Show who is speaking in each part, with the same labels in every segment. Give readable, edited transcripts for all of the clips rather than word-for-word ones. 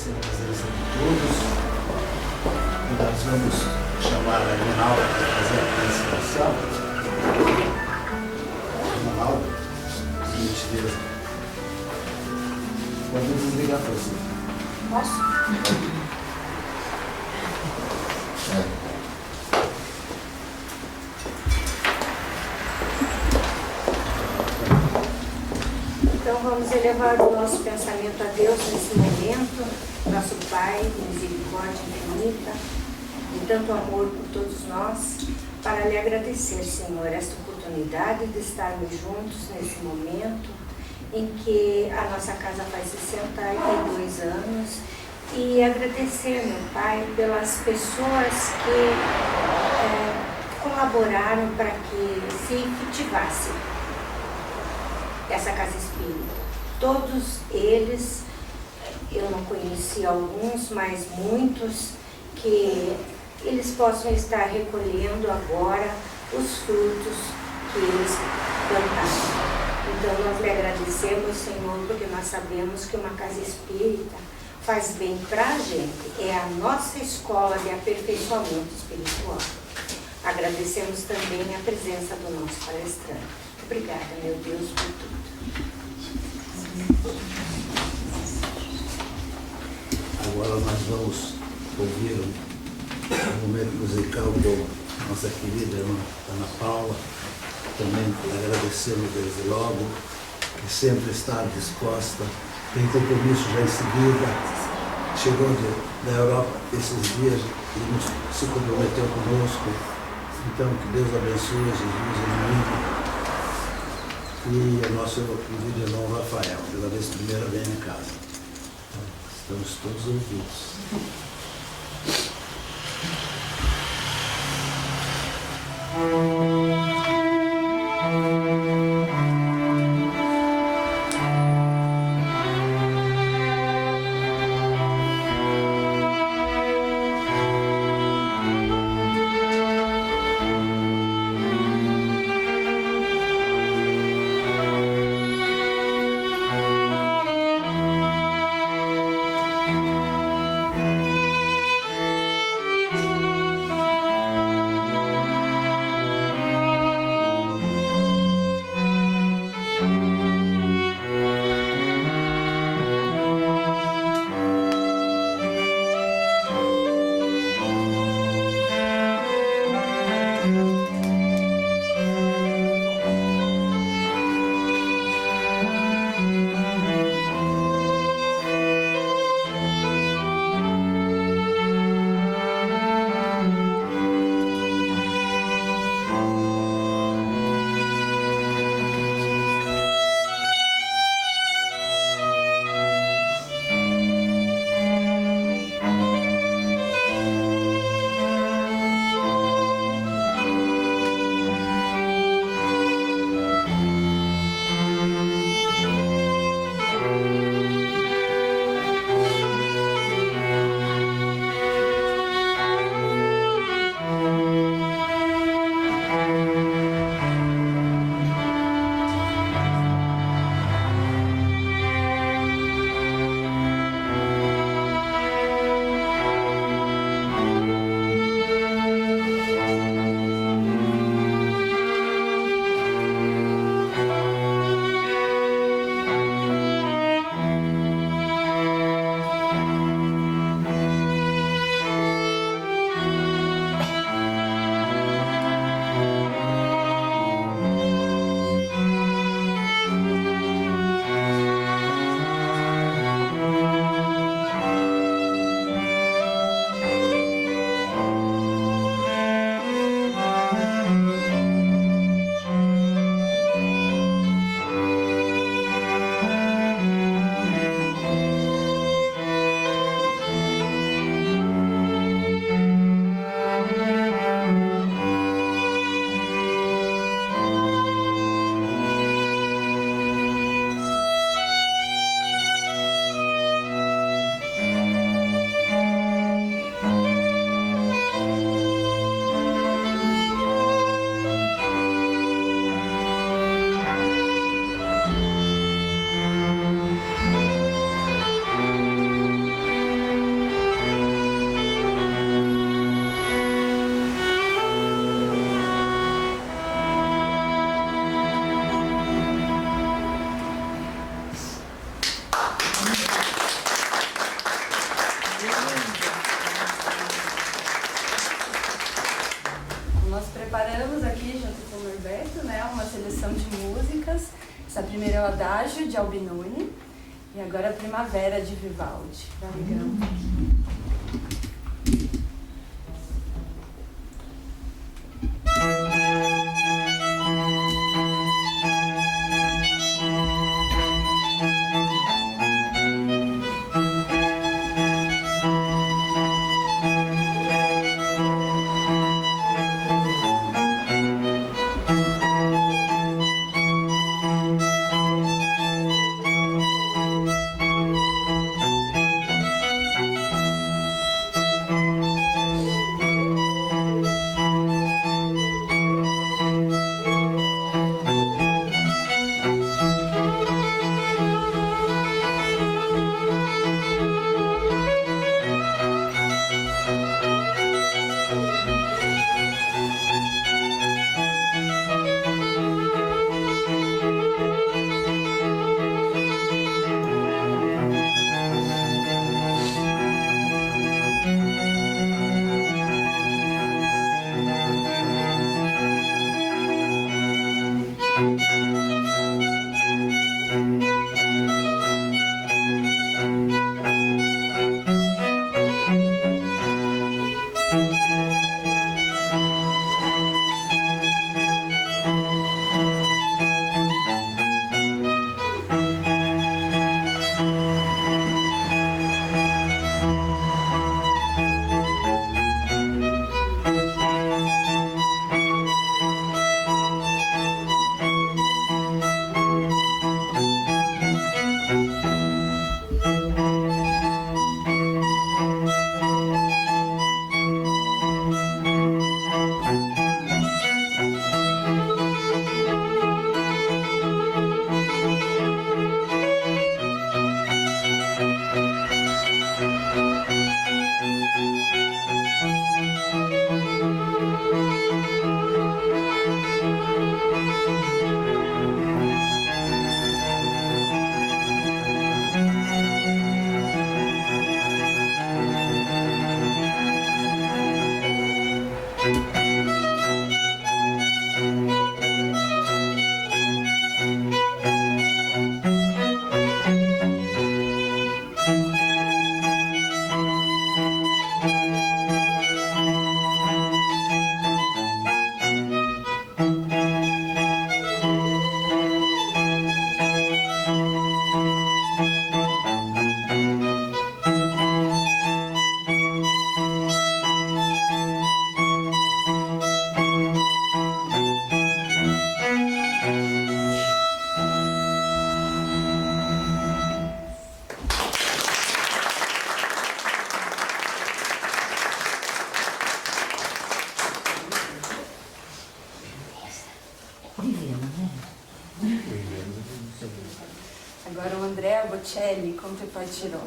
Speaker 1: agradecer a presença de todos. E nós vamos chamar a Ronaldo para fazer a apresentação. Ronaldo, por gentileza. Pode desligar para você.
Speaker 2: Posso? Então vamos elevar o nosso pensamento a Deus nesse momento, nosso Pai, de misericórdia infinita, de tanto amor por todos nós, para lhe agradecer, Senhor, esta oportunidade de estarmos juntos nesse momento em que a nossa casa faz 62 anos e agradecer, meu Pai, pelas pessoas que colaboraram para que se efetivasse essa casa espírita. Todos eles, eu não conheci alguns, mas muitos, que eles possam estar recolhendo agora os frutos que eles plantaram. Então nós lhe agradecemos, Senhor, porque nós sabemos que uma casa espírita faz bem para a gente, é a nossa escola de aperfeiçoamento espiritual. Agradecemos também a presença do nosso palestrante. Obrigada, meu Deus, por tudo.
Speaker 1: Agora nós vamos ouvir um momento musical com nossa querida irmã Ana Paula. Também agradecemos desde logo, que sempre está disposta, tem compromisso já em seguida. Chegou da Europa esses dias e se comprometeu conosco. Então, que Deus abençoe, Jesus, amigo. E o nosso querido irmão Rafael, pela vez primeira vem em casa. Estamos todos ouvidos.
Speaker 3: seleção de músicas. Essa primeira é o Adágio, de Albinoni, e agora a Primavera, de Vivaldi. Obrigada. Agora o Andrea Bocelli com Te Partirò.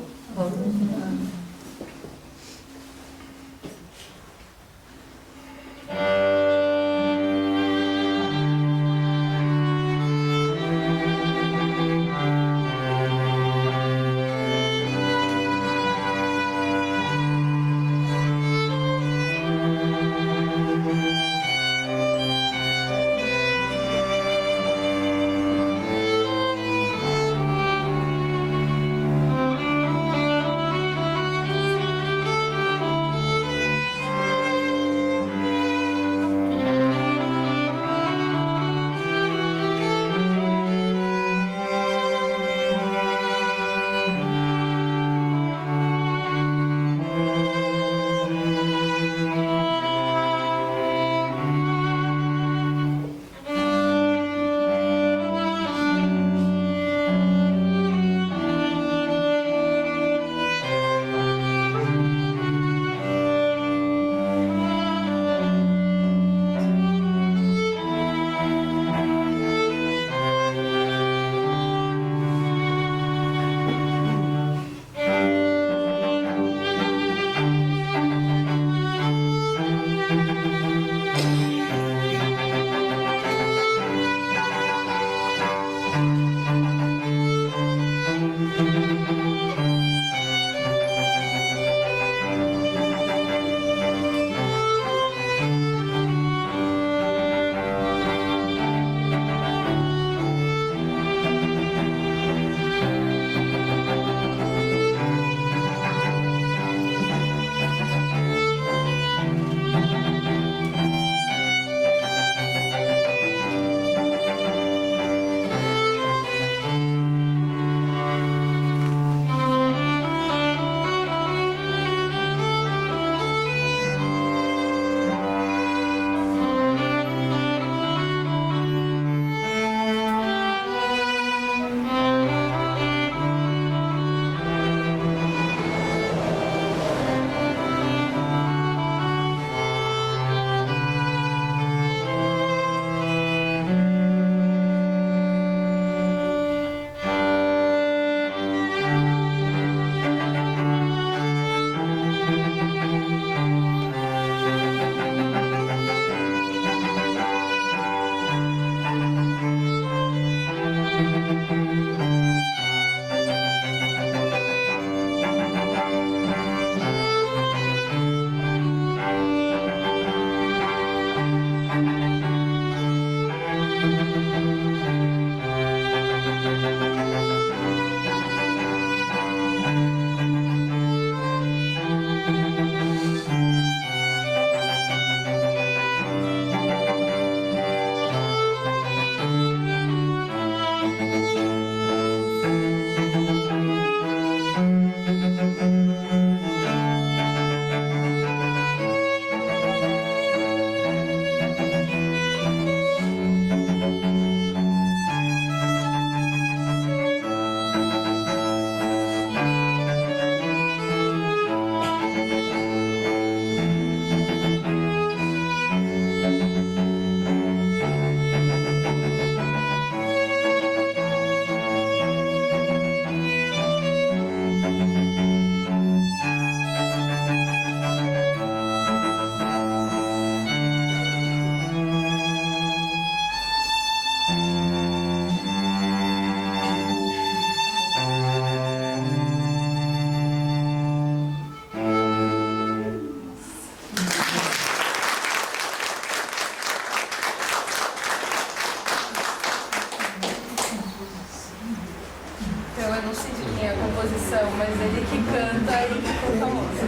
Speaker 3: Então eu não sei de quem é a composição, mas ele que canta e ficou famoso.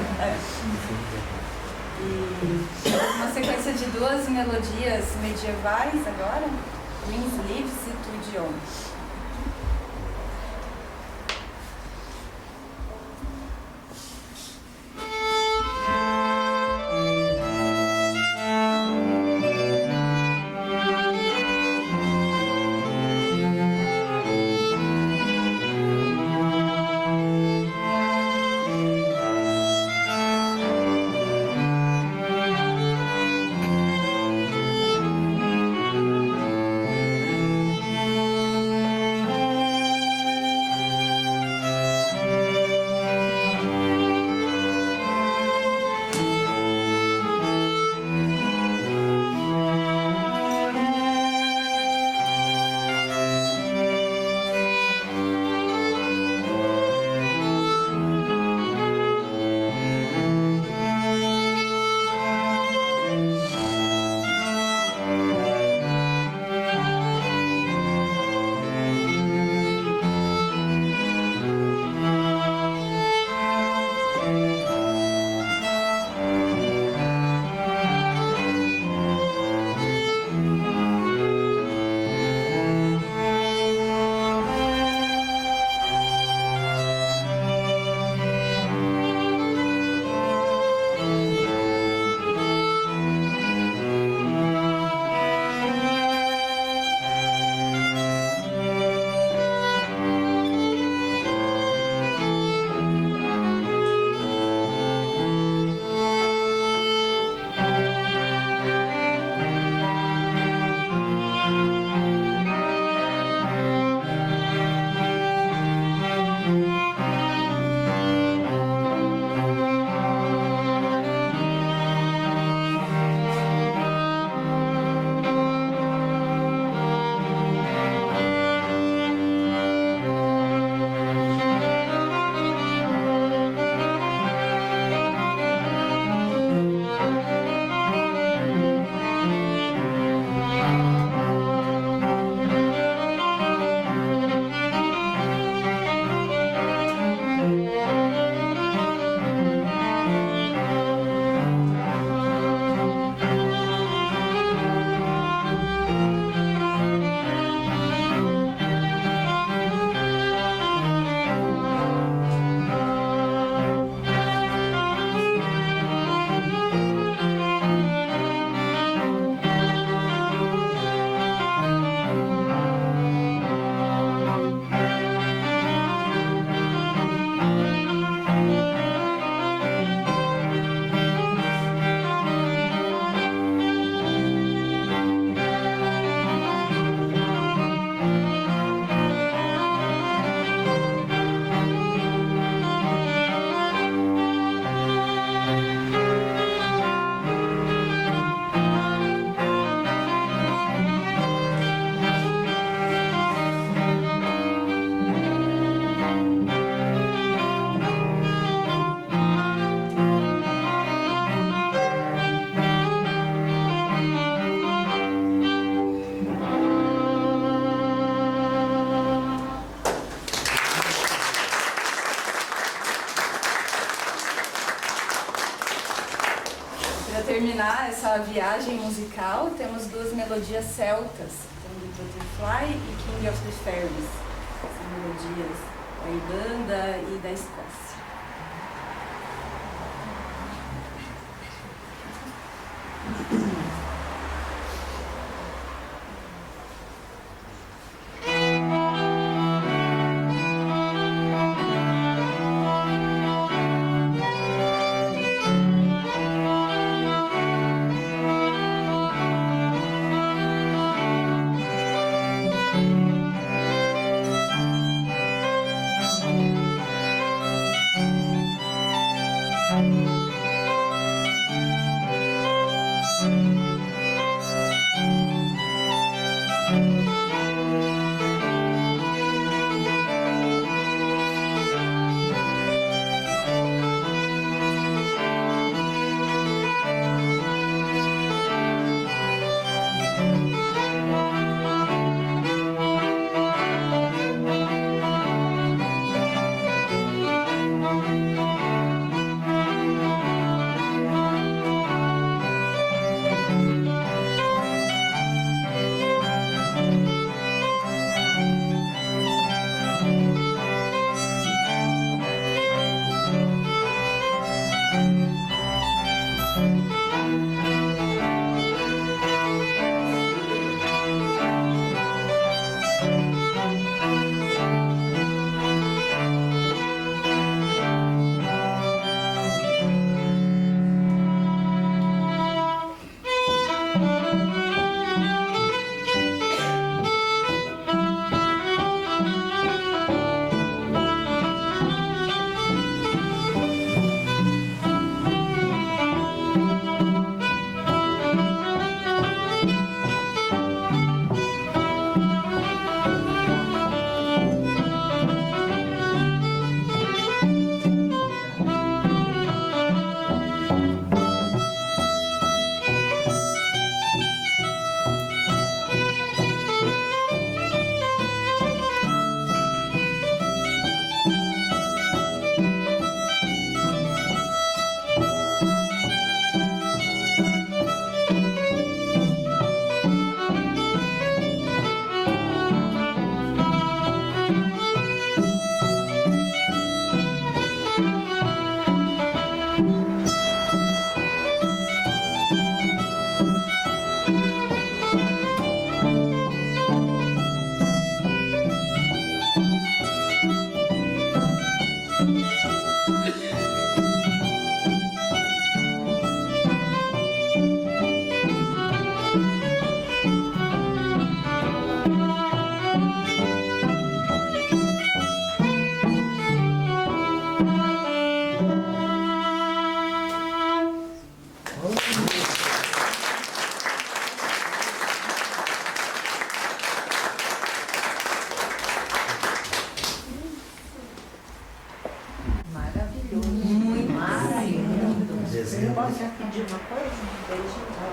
Speaker 3: E uma sequência de duas melodias medievais agora, Wings Lives e Tu Dion. essa viagem musical, temos duas melodias celtas, The Butterfly e King of the Fairies. São melodias da Irlanda e da Escócia.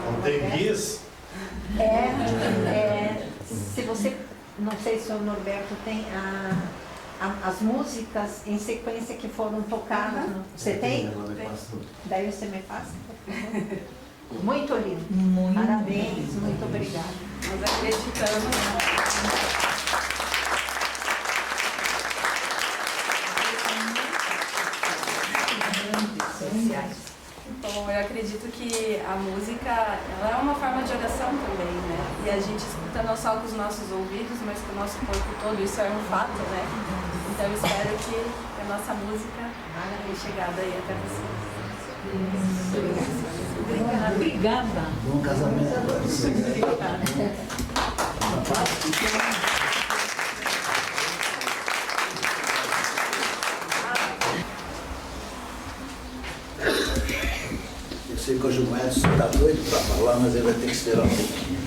Speaker 4: Não tem guias?
Speaker 5: Se você, não sei se o Norberto tem as músicas em sequência que foram tocadas. Você tem? Daí você me passa, por favor. Muito lindo. Parabéns, muito obrigada.
Speaker 3: Nós acreditamos. Bom, eu acredito que a música, ela é uma forma de oração também, né? E a gente escuta não só com os nossos ouvidos, mas com o nosso corpo todo, isso é um fato, né? Então eu espero que a nossa música tenha chegado aí até vocês.
Speaker 5: Obrigada.
Speaker 1: Bom casamento para vocês. Eu sei que o Gilberto está doido para falar, mas ele vai ter que esperar um pouquinho.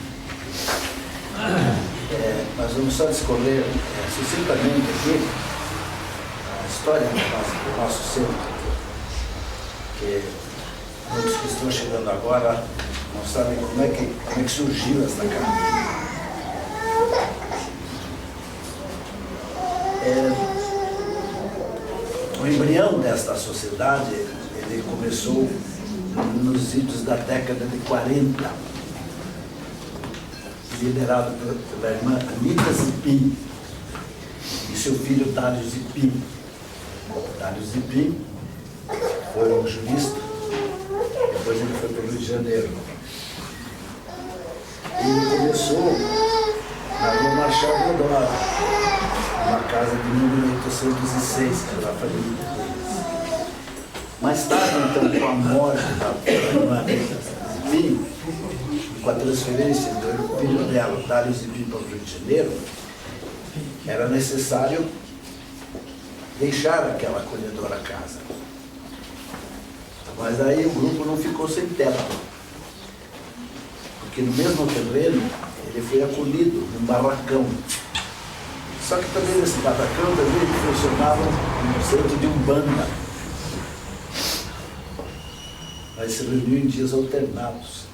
Speaker 1: Nós vamos só discorrer sucintamente aqui a história do nosso centro, que muitos que estão chegando agora não sabem como é que surgiu esta casa. O embrião desta sociedade, ele começou nos idos da década de 40, liderado pela irmã Anita Zipim e seu filho Dário Zipim. Dário Zipim foi um jurista, depois ele foi para o Rio de Janeiro. E ele começou na Rua Marechal Deodoro, uma casa de número 806, que era a família deles. Mais tarde, então, com a morte da irmã Anita Zipim, com a transferência do filho dela, Dário Zipim, para o Rio de Janeiro, era necessário deixar aquela acolhedora casa. Mas aí o grupo não ficou sem teto, porque no mesmo terreno ele foi acolhido num barracão. Só que também nesse barracão também funcionava um centro de umbanda, mas se reuniu em dias alternados.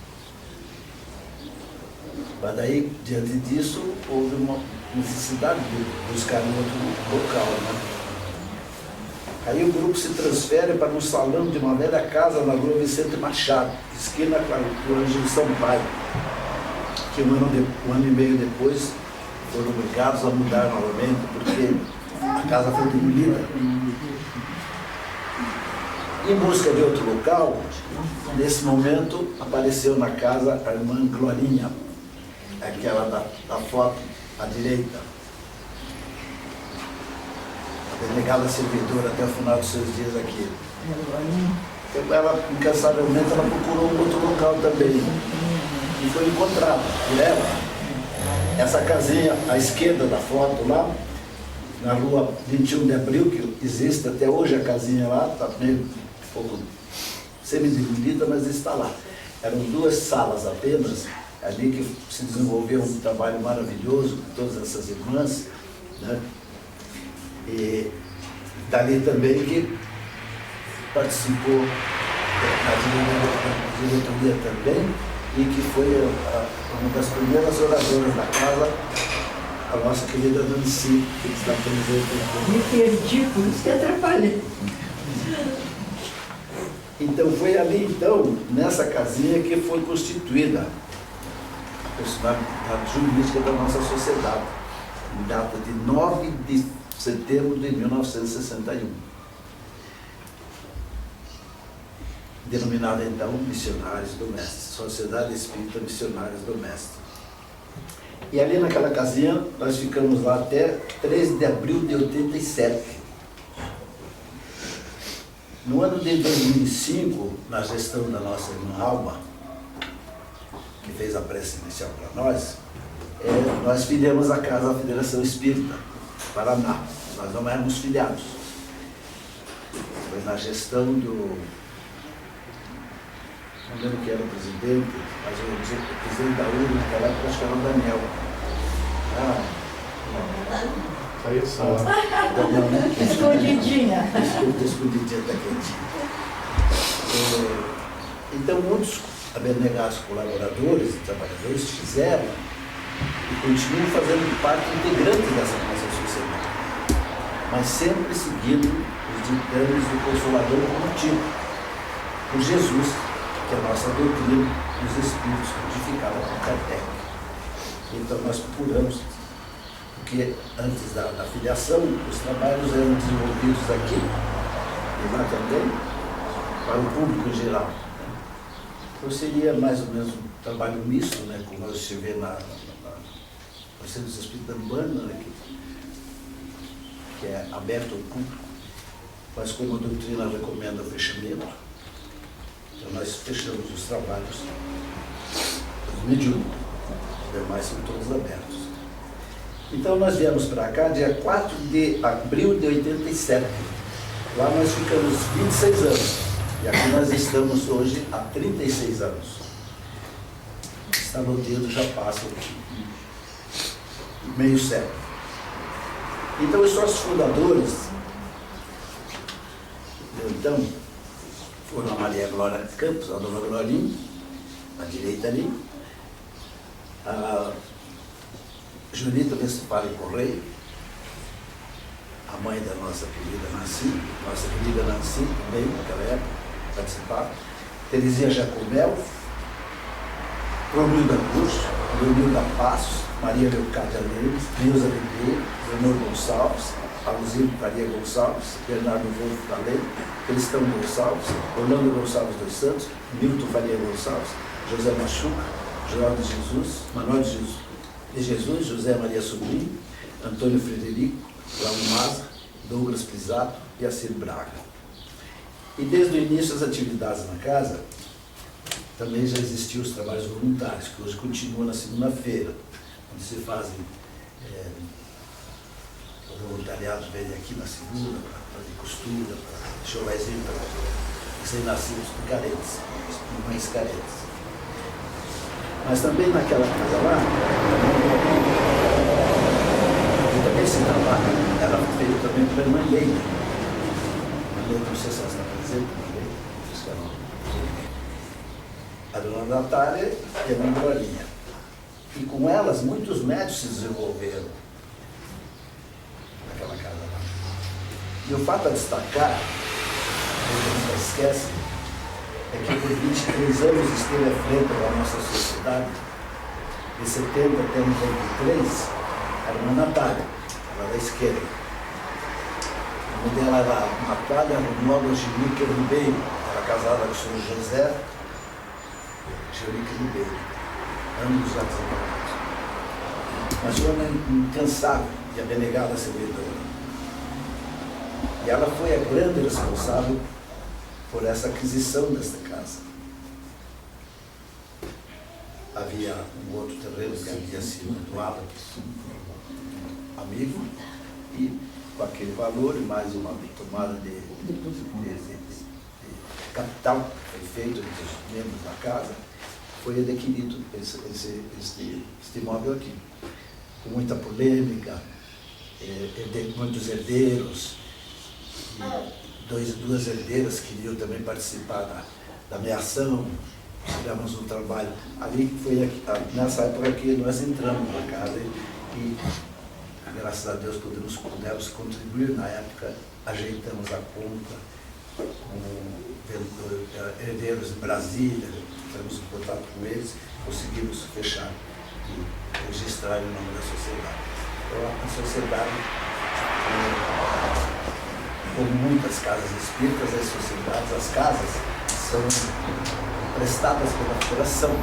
Speaker 1: Mas daí, diante disso, houve uma necessidade de buscar um outro local, né? Aí o grupo se transfere para um salão de uma velha casa na Rua Vicente Machado, esquina com o Ângelo Sampaio, que um ano e meio depois foram obrigados a mudar novamente, porque a casa foi demolida. Em busca de outro local, nesse momento apareceu na casa a irmã Glorinha, aquela da foto à direita, delegada servidora até o final dos seus dias aqui. Então, ela, incansavelmente, ela procurou um outro local também. E foi encontrada por ela. Essa casinha à esquerda da foto lá, na Rua 21 de Abril, que existe até hoje a casinha lá, está meio um pouco semi-demolida, mas está lá. Eram 2 salas apenas, ali que se desenvolveu um trabalho maravilhoso com todas essas irmãs, né? E dali também que participou da diretoria também e que foi uma das primeiras oradoras da casa, a nossa querida Nancy, que está presente aqui.
Speaker 5: Me perdi, por isso que atrapalhei.
Speaker 1: Então foi ali, então, nessa casinha que foi constituída a personalidade jurídica da nossa sociedade, em data de 9 de setembro de 1961. Denominada então Missionários do Mestre, Sociedade Espírita Missionários do Mestre. E ali naquela casinha nós ficamos lá até 13 de abril de 87. No ano de 2005, na gestão da nossa irmã Alma, que fez a prece inicial para nós filiamos a casa da Federação Espírita Paraná. Nós não éramos filiados. Foi na gestão do... não lembro quem era o presidente, mas o presidente da URI naquela época, acho que era o Daniel.
Speaker 4: Aí só.
Speaker 1: Daniel, né?
Speaker 5: Escondidinha.
Speaker 1: Escondidinha da quentinha. Então, muitos abnegados colaboradores e trabalhadores fizeram e continuam fazendo parte integrante dessa nossa sociedade, mas sempre seguindo os ditames do Consolador Contínuo, por Jesus, que é a nossa doutrina dos Espíritos codificada por Kardec. Então nós procuramos, porque antes da filiação, os trabalhos eram desenvolvidos aqui e lá também, para o público em geral. Então seria mais ou menos um trabalho misto, né, como você vê no Centro dos Espíritos da Umbanda, né, que é aberto ao público, mas como a doutrina recomenda o fechamento, então nós fechamos os trabalhos mediúnicos, os demais são todos abertos. Então nós viemos para cá dia 4 de abril de 87, lá nós ficamos 26 anos, e aqui nós estamos hoje há 36 anos. Está no dedo, já passa meio século. Então os nossos fundadores, então, foram a Maria Glória Campos, a dona Glorinha, à direita ali, a Junita Westphalen Correia, a mãe da nossa querida Nancy também naquela época participava, Terezinha Jacomel, Romilda Cruz, Leonilda Passos, Maria Leocádia Lemes, Neuza Ribeiro, Leonor Gonçalves, Aluzino Faria Gonçalves, Bernardo Wolff Calém, Cristão Gonçalves, Orlando Gonçalves dos Santos, Milton Faria Gonçalves, José Machuca, João de Jesus, Manuel de Jesus, José Maria Sobrinho, Antônio Frederico, Raul Maza, Douglas Pisato e Acir Braga. E desde o início das atividades na casa, também já existiam os trabalhos voluntários, que hoje continuam na segunda-feira, onde se fazem, o voluntariado vem aqui na segunda, para fazer costura, para churrasquinho, para recém-nascidos carentes, mães carentes. Mas também naquela casa lá, e também esse trabalho era feito também pela irmã Leila. Não sei se ela está presente, a dona Natália e a dona Glorinha. E com elas, muitos médios se desenvolveram naquela casa lá. E o fato a destacar, que a gente não esquece, é que por 23 anos esteve à frente da nossa sociedade, de 70 até 93, a irmã Natália, ela da esquerda. O nome dela era Natália Romualda Gilique Ribeiro, era casada com o senhor José Gilique Ribeiro, ambos já desencarnados. Mas uma incansável e abnegada servidora. E ela foi a grande responsável por essa aquisição desta casa. Havia um outro terreno que havia sido doado amigo, e com aquele valor e mais uma tomada de capital que foi feito entre os membros da casa, foi adquirido este imóvel aqui, com muita polêmica, muitos herdeiros, e duas herdeiras queriam também participar da meação. Tivemos um trabalho ali, foi nessa época que nós entramos na casa e graças a Deus pudemos contribuir. Na época ajeitamos a conta com herdeiros de Brasília, tivemos um contato com eles, conseguimos fechar e registrar o nome da sociedade. Então a sociedade, como muitas casas espíritas, as sociedades, as casas são prestadas pela federação,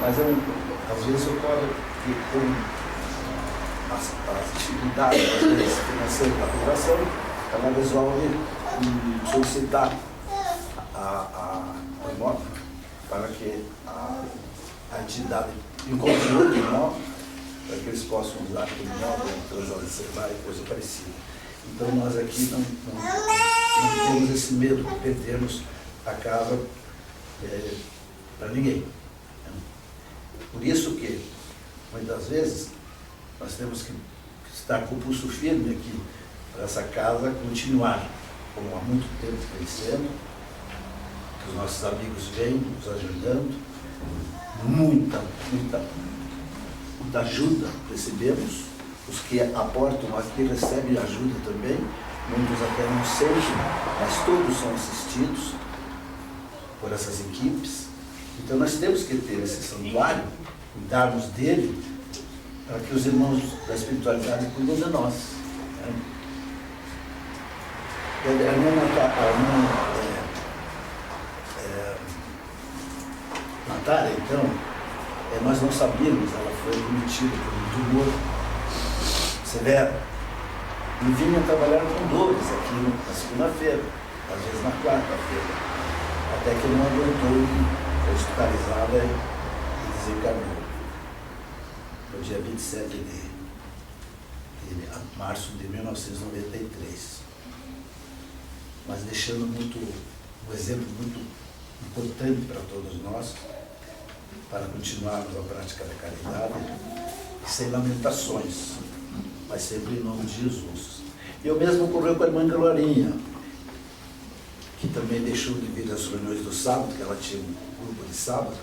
Speaker 1: mas às vezes ocorre que com as dificuldades financeiras da federação, ela resolve solicitar o imóvel para que a entidade encontre outro imóvel, para que eles possam usar aquele imóvel, transacionar e coisa parecida. Então nós aqui não temos esse medo de perdermos a casa para ninguém. Por isso que, muitas vezes, nós temos que estar com o pulso firme aqui, para essa casa continuar, como há muito tempo vem sendo, que os nossos amigos vêm nos ajudando, muita ajuda recebemos. Os que aportam aqui recebem ajuda também, muitos até não sentem, mas todos são assistidos por essas equipes. Então nós temos que ter esse santuário, cuidarmos dele, para que os irmãos da espiritualidade cuidem de nós. A irmã Natália, então, nós não sabíamos, ela foi cometida por um tumor severo e vinha trabalhar com dores aqui na segunda-feira, às vezes na quarta-feira, até que não aguentou e foi hospitalizada e desencarnou no dia 27 de março de 1993, mas deixando um exemplo muito importante para todos nós, para continuarmos a prática da caridade, sem lamentações, mas sempre em nome de Jesus. E o mesmo ocorreu com a irmã Glorinha, que também deixou de vir às reuniões do sábado, que ela tinha um grupo de sábado,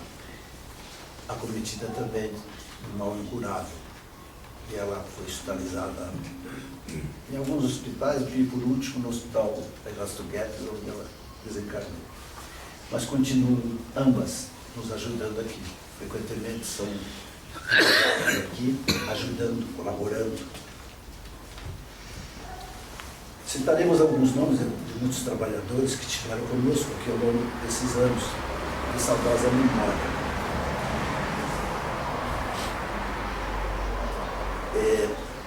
Speaker 1: acometida também de um mal incurável. E ela foi hospitalizada em alguns hospitais, e por último no hospital Ernesto Guedes, onde ela desencarnou. mas continuam ambas nos ajudando aqui. Frequentemente são aqui, ajudando, colaborando. Citaremos alguns nomes de muitos trabalhadores que estiveram conosco aqui ao longo desses anos de saudosa memória.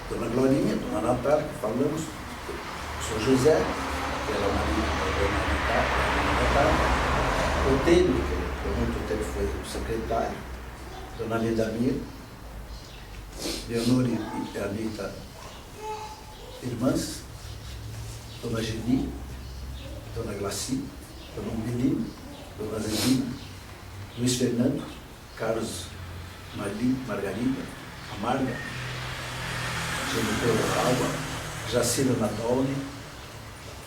Speaker 1: Dona Glorinha, Dona Natália, que falamos, o Sr. José, que era o marido da Dona Natália, o Tênio, que por muito tempo foi o secretário, Dona Lidamir, Leonor e Anita, irmãs, Dona Geni, Dona Glaci, Dona Umbelino, Dona Zelina, Luiz Fernando, Carlos Margarida, Amarga, Jennifer Alba, Jacira Nadolni,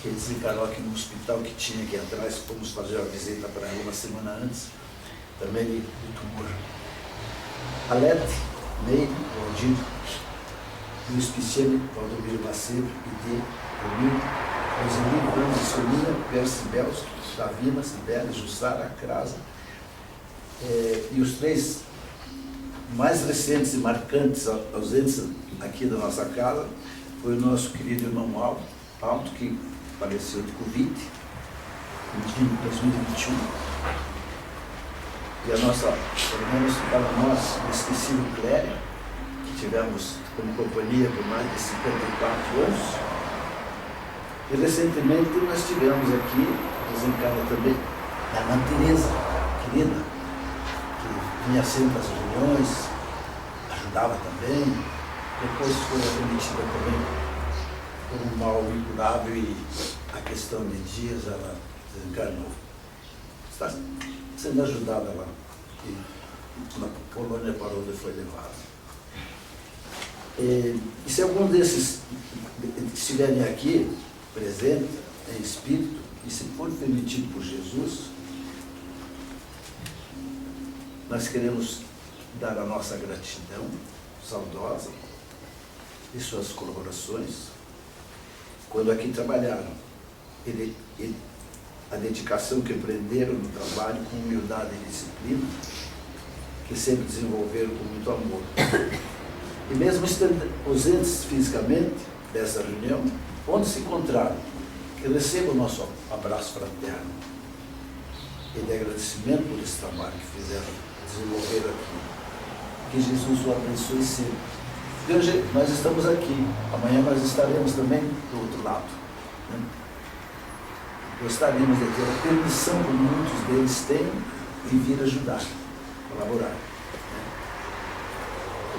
Speaker 1: que desencarnou aqui no hospital que tinha aqui atrás, fomos fazer uma visita para ela uma semana antes, também de tumor. Alete, Neide, Valdir, Luiz Pisciani, Valdomiro Macedo, Ide, Romildo, Roseli, Branda, Soninha, Percy Belski, Davina, Sibeli, Jussara, Crasa. E os três mais recentes e marcantes ausentes aqui da nossa casa foi o nosso querido irmão Alto, que faleceu de Covid em 2021. E a nossa, pelo menos para nós, inesquecível Cléria, que tivemos como companhia por mais de 54 anos. E recentemente nós tivemos aqui, desencarna também, a Ana Tereza, querida, que vinha sempre às reuniões, ajudava também, depois foi admitida também por um mal incurável e a questão de dias ela desencarnou. Está sendo ajudada lá, na colônia para onde foi levada. E se algum desses estiverem aqui, presente, em espírito, e se for permitido por Jesus, nós queremos dar a nossa gratidão saudosa e suas colaborações, quando aqui trabalharam, e a dedicação que empreenderam no trabalho com humildade e disciplina, que sempre desenvolveram com muito amor. E mesmo estando ausentes fisicamente dessa reunião, onde se encontraram, que recebam o nosso abraço fraterno e de agradecimento por esse trabalho que fizeram, desenvolveram aqui. Que Jesus o abençoe sempre. E hoje nós estamos aqui, amanhã nós estaremos também do outro lado. Né? Gostaríamos de ter a permissão que muitos deles têm de vir ajudar, colaborar. Né?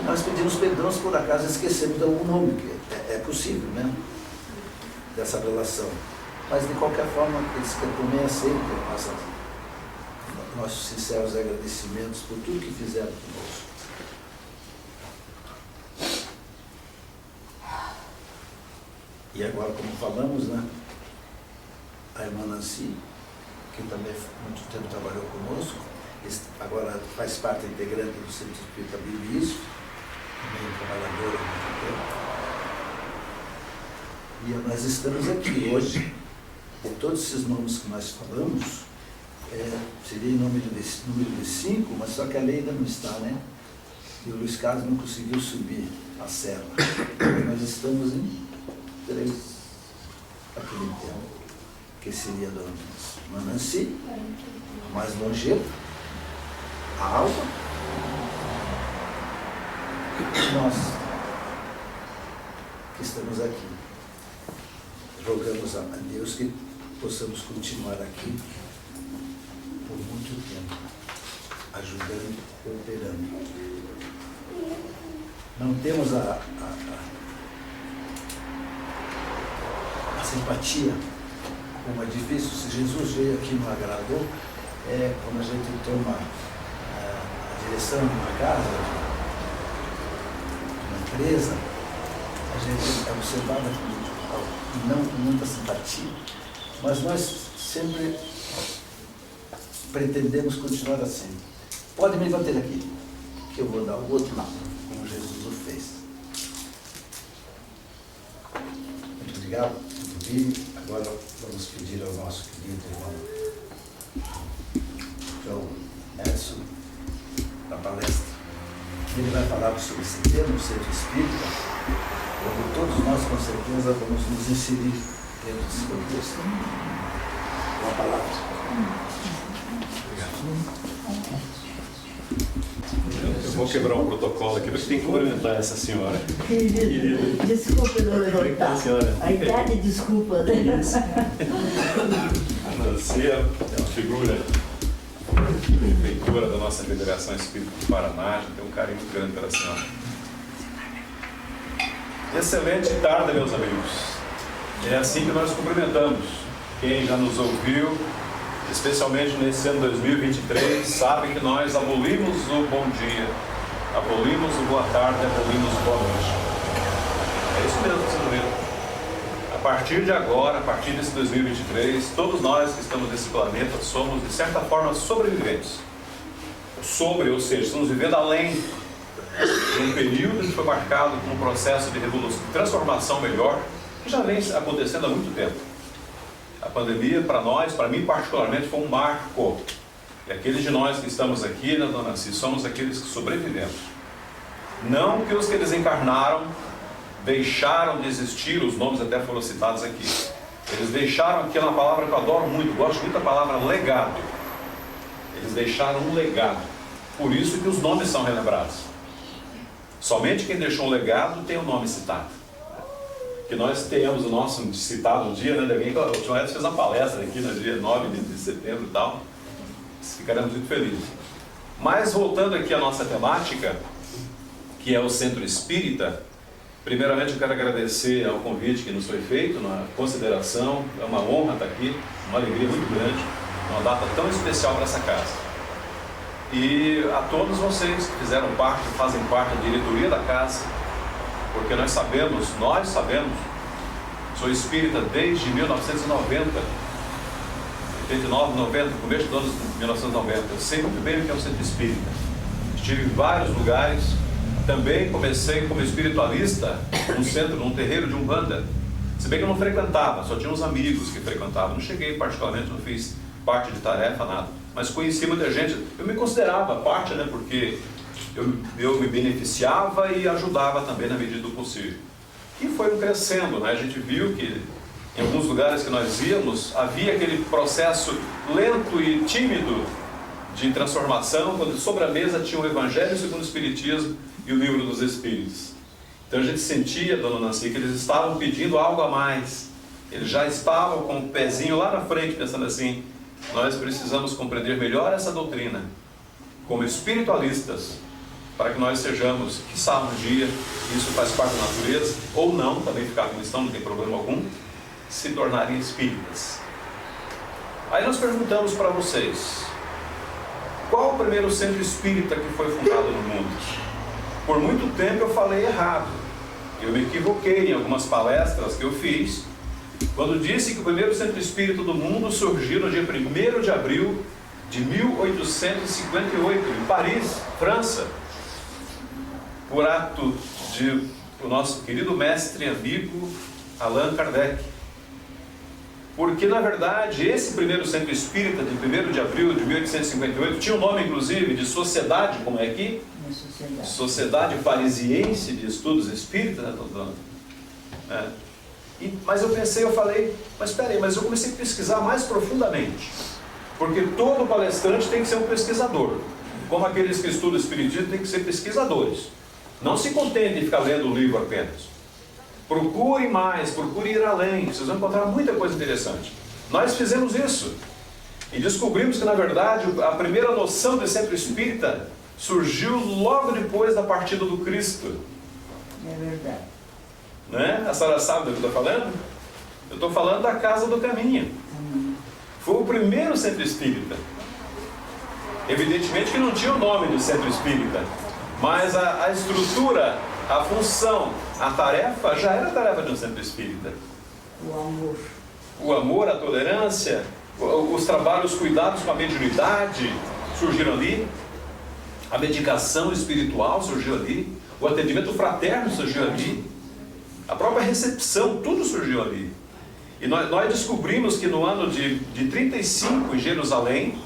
Speaker 1: E nós pedimos perdão se por acaso esquecemos de algum nome, que é possível, né? Dessa relação. Mas de qualquer forma, eles também aceitam nossos sinceros agradecimentos por tudo que fizeram conosco. E agora, como falamos, né, a irmã Nancy, que também muito tempo trabalhou conosco, agora faz parte integrante do Centro Espírita Bibiismo, também trabalhadora há muito tempo. E nós estamos aqui hoje, de todos esses nomes que nós falamos, seria em número de 5, mas só que a lei ainda não está, né? E o Luiz Carlos não conseguiu subir a serra. Nós estamos em 3 aquele tempo, que seria a Dona Nancy, a mais longeva, a Alba, e nós, que estamos aqui. Rogamos a Deus que possamos continuar aqui por muito tempo, ajudando, cooperando. Não temos a simpatia, como é difícil. Se Jesus veio aqui e não agradou, quando a gente toma a direção de uma casa, de uma empresa, a gente é observado não com muita simpatia, mas nós sempre pretendemos continuar assim. Pode me bater aqui, que eu vou dar o outro lado, como Jesus o fez. Muito obrigado, muito bem. Agora vamos pedir ao nosso querido irmão que é o Edson, da palestra. Ele vai falar sobre esse termo, centro espírita, onde todos nós, com certeza, vamos nos inserir dentro desse contexto. Com a palavra.
Speaker 4: Eu vou quebrar um protocolo aqui, porque tem que cumprimentar essa senhora.
Speaker 6: Querido, desculpa não levantar.
Speaker 4: Senhora.
Speaker 6: A idade desculpa, né?
Speaker 4: A Nancy é uma figura prefeitura da nossa Federação Espírita do Paraná, já tem um carinho muito grande pela senhora. Excelente tarde, meus amigos. É assim que nós cumprimentamos. Quem já nos ouviu, especialmente nesse ano 2023, sabe que nós abolimos o bom dia, abolimos o boa tarde, abolimos o boa noite. É isso mesmo que vocês ouviram. A partir de agora, a partir desse 2023, todos nós que estamos nesse planeta somos, de certa forma, sobreviventes. Ou seja, estamos vivendo além de um período que foi marcado por um processo de revolução, de transformação melhor, que já vem acontecendo há muito tempo. A pandemia, para nós, para mim particularmente, foi um marco. E aqueles de nós que estamos aqui, né, Dona Cis, somos aqueles que sobrevivemos. Não que os que desencarnaram deixaram de existir, os nomes até foram citados aqui. Eles deixaram, aqui é uma palavra que eu adoro muito, gosto muito da palavra legado. Eles deixaram um legado. Por isso que os nomes são relembrados. Somente quem deixou um legado tem o nome citado. Que nós tenhamos o nosso citado um dia, né, de alguém que o João Edson fez uma palestra aqui no dia 9 de setembro e tal. Ficaremos muito felizes. Mas voltando aqui à nossa temática, que é o Centro Espírita, primeiramente eu quero agradecer ao convite que nos foi feito, na consideração, é uma honra estar aqui, uma alegria muito grande, uma data tão especial para essa casa. E a todos vocês que fizeram parte, fazem parte da diretoria da casa, porque nós sabemos, sou espírita desde 1990, 89, 90, começo dos anos 1990, eu sei muito bem o que é o Centro Espírita. Estive em vários lugares, também comecei como espiritualista num centro, num terreiro de Umbanda. Se bem que eu não frequentava, só tinha uns amigos que frequentavam. Não cheguei particularmente, não fiz parte de tarefa, nada. Mas conheci muita gente. Eu me considerava parte, né, porque eu me beneficiava e ajudava também na medida do possível. E foi crescendo, né? A gente viu que em alguns lugares que nós íamos, havia aquele processo lento e tímido de transformação, quando sobre a mesa tinha o Evangelho segundo o Espiritismo e o Livro dos Espíritos. Então a gente sentia, Dona Nancy, que eles estavam pedindo algo a mais. Eles já estavam com o pezinho lá na frente, pensando assim, nós precisamos compreender melhor essa doutrina, como espiritualistas, para que nós sejamos, quiçá um dia, isso faz parte da natureza, ou não, também ficar como estão, não tem problema algum, se tornarem espíritas. Aí nós perguntamos para vocês, qual o primeiro centro espírita que foi fundado no mundo? Por muito tempo eu falei errado, eu me equivoquei em algumas palestras que eu fiz, quando disse que o primeiro centro espírita do mundo surgiu no dia 1º de abril de 1858, em Paris, França, por ato de o nosso querido mestre e amigo Allan Kardec. Porque, na verdade, esse primeiro centro espírita de 1º de abril de 1858 tinha um nome, inclusive, de sociedade, como é aqui? Sociedade Parisiense de Estudos Espíritas, né, doutor? Mas eu falei, mas espera aí, mas eu comecei a pesquisar mais profundamente. Porque todo palestrante tem que ser um pesquisador. Como aqueles que estudam Espiritismo têm que ser pesquisadores. Não se contente de ficar lendo o livro apenas. Procure mais, procure ir além, vocês vão encontrar muita coisa interessante. Nós fizemos isso e descobrimos que, na verdade, a primeira noção de centro espírita surgiu logo depois da partida do Cristo.
Speaker 6: É verdade.
Speaker 5: Né? A senhora sabe do que eu estou falando? Eu estou falando da Casa do Caminho. Foi o primeiro centro espírita. Evidentemente que não tinha o nome de centro espírita, mas a estrutura, a função, a tarefa já era a tarefa de um centro espírita.
Speaker 6: O amor.
Speaker 5: O amor, a tolerância, os trabalhos, os cuidados com a mediunidade surgiram ali, a medicação espiritual surgiu ali, o atendimento fraterno surgiu ali, a própria recepção, tudo surgiu ali. E nós descobrimos que no ano de 35, em Jerusalém,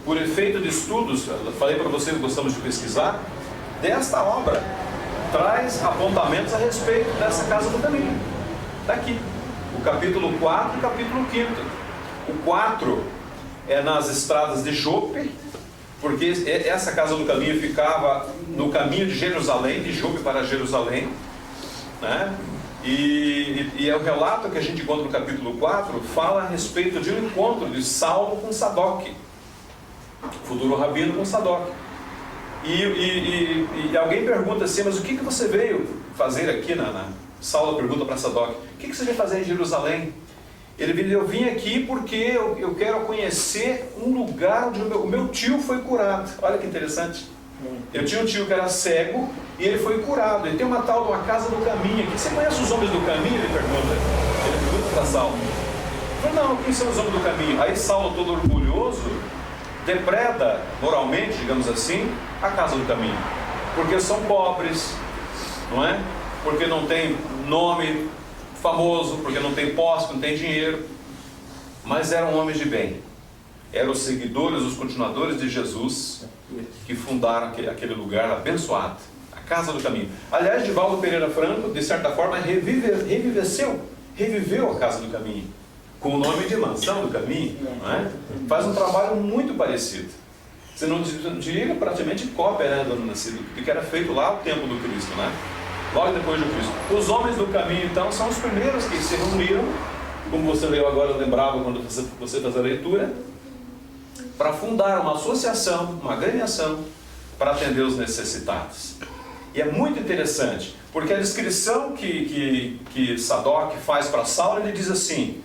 Speaker 4: por efeito de estudos, eu falei para vocês que gostamos de pesquisar, desta obra traz apontamentos a respeito dessa casa do caminho. Está aqui, o capítulo 4 e o capítulo 5. O 4 é nas estradas de Jope, porque essa casa do caminho ficava no caminho de Jerusalém, de Jope para Jerusalém, né? E é o relato que a gente encontra no capítulo 4, fala a respeito de um encontro de Saulo com Sadoc, futuro rabino com Sadoc. E alguém pergunta assim, mas o que você veio fazer aqui? Saulo pergunta para Sadoc, o que você veio fazer em Jerusalém? Ele diz, eu vim aqui porque eu quero conhecer um lugar onde o meu tio foi curado. Olha que interessante. Eu tinha um tio que era cego e ele foi curado. Ele tem uma tal de uma casa do caminho aqui. Você conhece os homens do caminho? Ele pergunta para Saulo. Ele falou, não, quem são os homens do caminho? Aí Saulo, todo orgulhoso, depreda moralmente, digamos assim, a casa do caminho. Porque são pobres, não é? Porque não tem nome famoso, porque não tem posse, não tem dinheiro. Mas eram homens de bem. Eram os seguidores, os continuadores de Jesus, que fundaram aquele lugar abençoado, a casa do caminho. Aliás, Divaldo Pereira Franco, de certa forma, reviveu a casa do caminho, com o nome de Mansão do Caminho, não é? Faz um trabalho muito parecido. Você não diria praticamente cópia, né, do nascido, que era feito lá ao tempo do Cristo, né? Logo depois do Cristo. Os homens do caminho, então, são os primeiros que se reuniram, como você leu agora, eu lembrava quando você fez a leitura, para fundar uma associação, uma agremiação, para atender os necessitados. E é muito interessante, porque a descrição que Sadoc faz para Saulo, ele diz assim,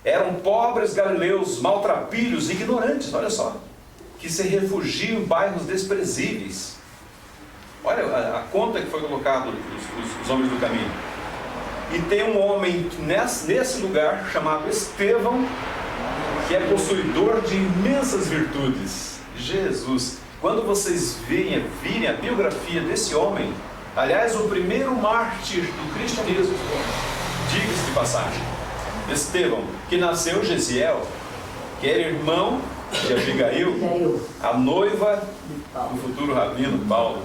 Speaker 4: eram pobres galileus, maltrapilhos, ignorantes, olha só, que se refugiam em bairros desprezíveis. Olha a conta que foi colocado os homens do caminho. E tem um homem nesse lugar, chamado Estevão, que é possuidor de imensas virtudes. Jesus, quando vocês virem a biografia desse homem, aliás, o primeiro mártir do cristianismo, diga-se de passagem, Estevão, que nasceu Gesiel, que era irmão de Abigail, a noiva do futuro rabino Paulo,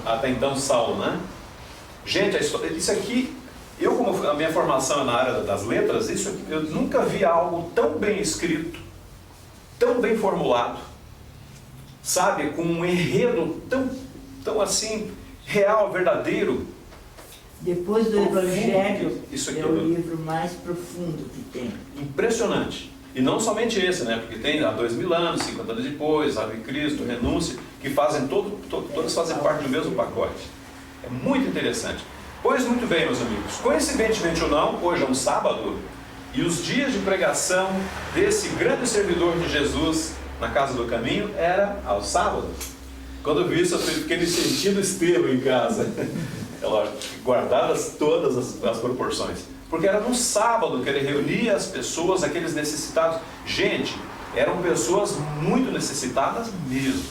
Speaker 4: até então Saulo, né? Gente, isso aqui, como a minha formação é na área das letras, isso aqui, eu nunca vi algo tão bem escrito, tão bem formulado, sabe, com um enredo tão assim, real, verdadeiro.
Speaker 6: Depois do Evangelho,
Speaker 4: isso aqui
Speaker 6: é o livro mais profundo que tem.
Speaker 4: Impressionante. E não somente esse, né? Porque tem há 2000 anos, 50 anos depois, Ave Cristo, Renúncia, que fazem todas fazem parte do mesmo pacote. É muito interessante. Pois muito bem, meus amigos, coincidentemente ou não, hoje é um sábado, e os dias de pregação desse grande servidor de Jesus na Casa do Caminho era aos sábados. Quando eu vi isso, eu fiquei me sentindo Estevão em casa. Guardadas todas as proporções. Porque era no sábado que ele reunia as pessoas, aqueles necessitados. Gente, eram pessoas muito necessitadas mesmo.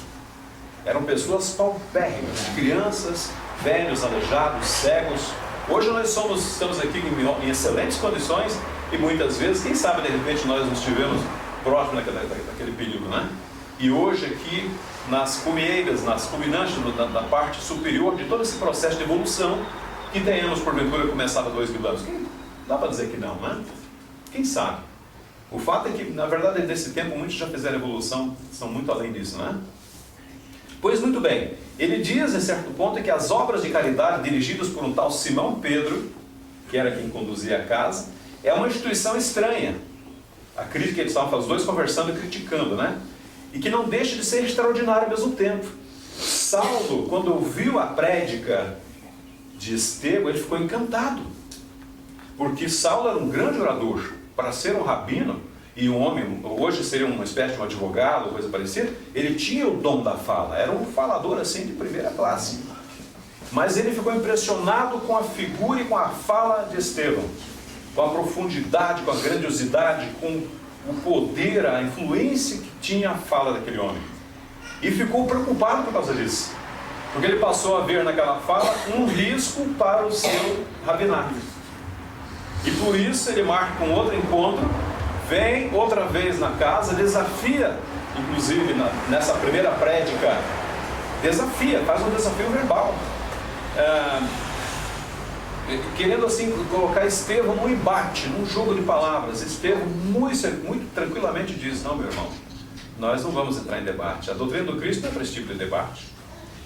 Speaker 4: Eram pessoas paupérrimas, crianças, velhos, aleijados, cegos. Hoje nós estamos aqui em excelentes condições e muitas vezes, quem sabe de repente nós não estivemos próximos daquele período, né? E hoje aqui nas cumeeiras, nas culminantes da parte superior de todo esse processo de evolução que tenhamos porventura começado há 2000 anos. Dá para dizer que não, né? Quem sabe? O fato é que, na verdade, nesse tempo, muitos já fizeram evolução, são muito além disso, né? Pois muito bem, ele diz, em certo ponto, que as obras de caridade dirigidas por um tal Simão Pedro, que era quem conduzia a casa, é uma instituição estranha. A crítica, eles estavam os dois conversando e criticando, né? E que não deixa de ser extraordinário ao mesmo tempo. Saulo, quando ouviu a prédica de Estevão, ele ficou encantado. Porque Saulo era um grande orador. Para ser um rabino e um homem, hoje seria uma espécie de um advogado, coisa parecida, ele tinha o dom da fala, era um falador assim de primeira classe. Mas ele ficou impressionado com a figura e com a fala de Estevão, com a profundidade, com a grandiosidade, com o poder, a influência que tinha a fala daquele homem. E ficou preocupado por causa disso, porque ele passou a ver naquela fala um risco para o seu rabinato. E por isso ele marca um outro encontro, vem outra vez na casa, desafia inclusive nessa primeira prédica, desafia, faz um desafio verbal. Querendo assim colocar Estevão num embate, num jogo de palavras. Estevão muito tranquilamente diz: não, meu irmão, nós não vamos entrar em debate. A doutrina do Cristo não é para esse tipo de debate.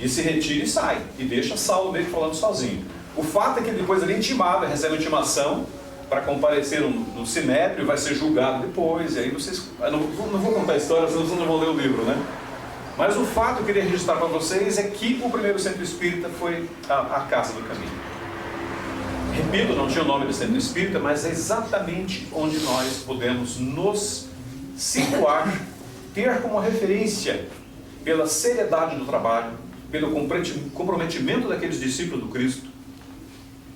Speaker 4: E se retira e sai, e deixa Saulo meio que falando sozinho. O fato é que depois ele é intimado, recebe intimação para comparecer no Sinédrio, vai ser julgado depois. E aí vocês, não vou contar a história, senão vocês não vão ler o livro, né? Mas o fato que eu queria registrar para vocês é que o primeiro centro espírita foi a Casa do Caminho. Repito, não tinha o nome do centro espírita, mas é exatamente onde nós podemos nos situar, ter como referência, pela seriedade do trabalho, pelo comprometimento daqueles discípulos do Cristo,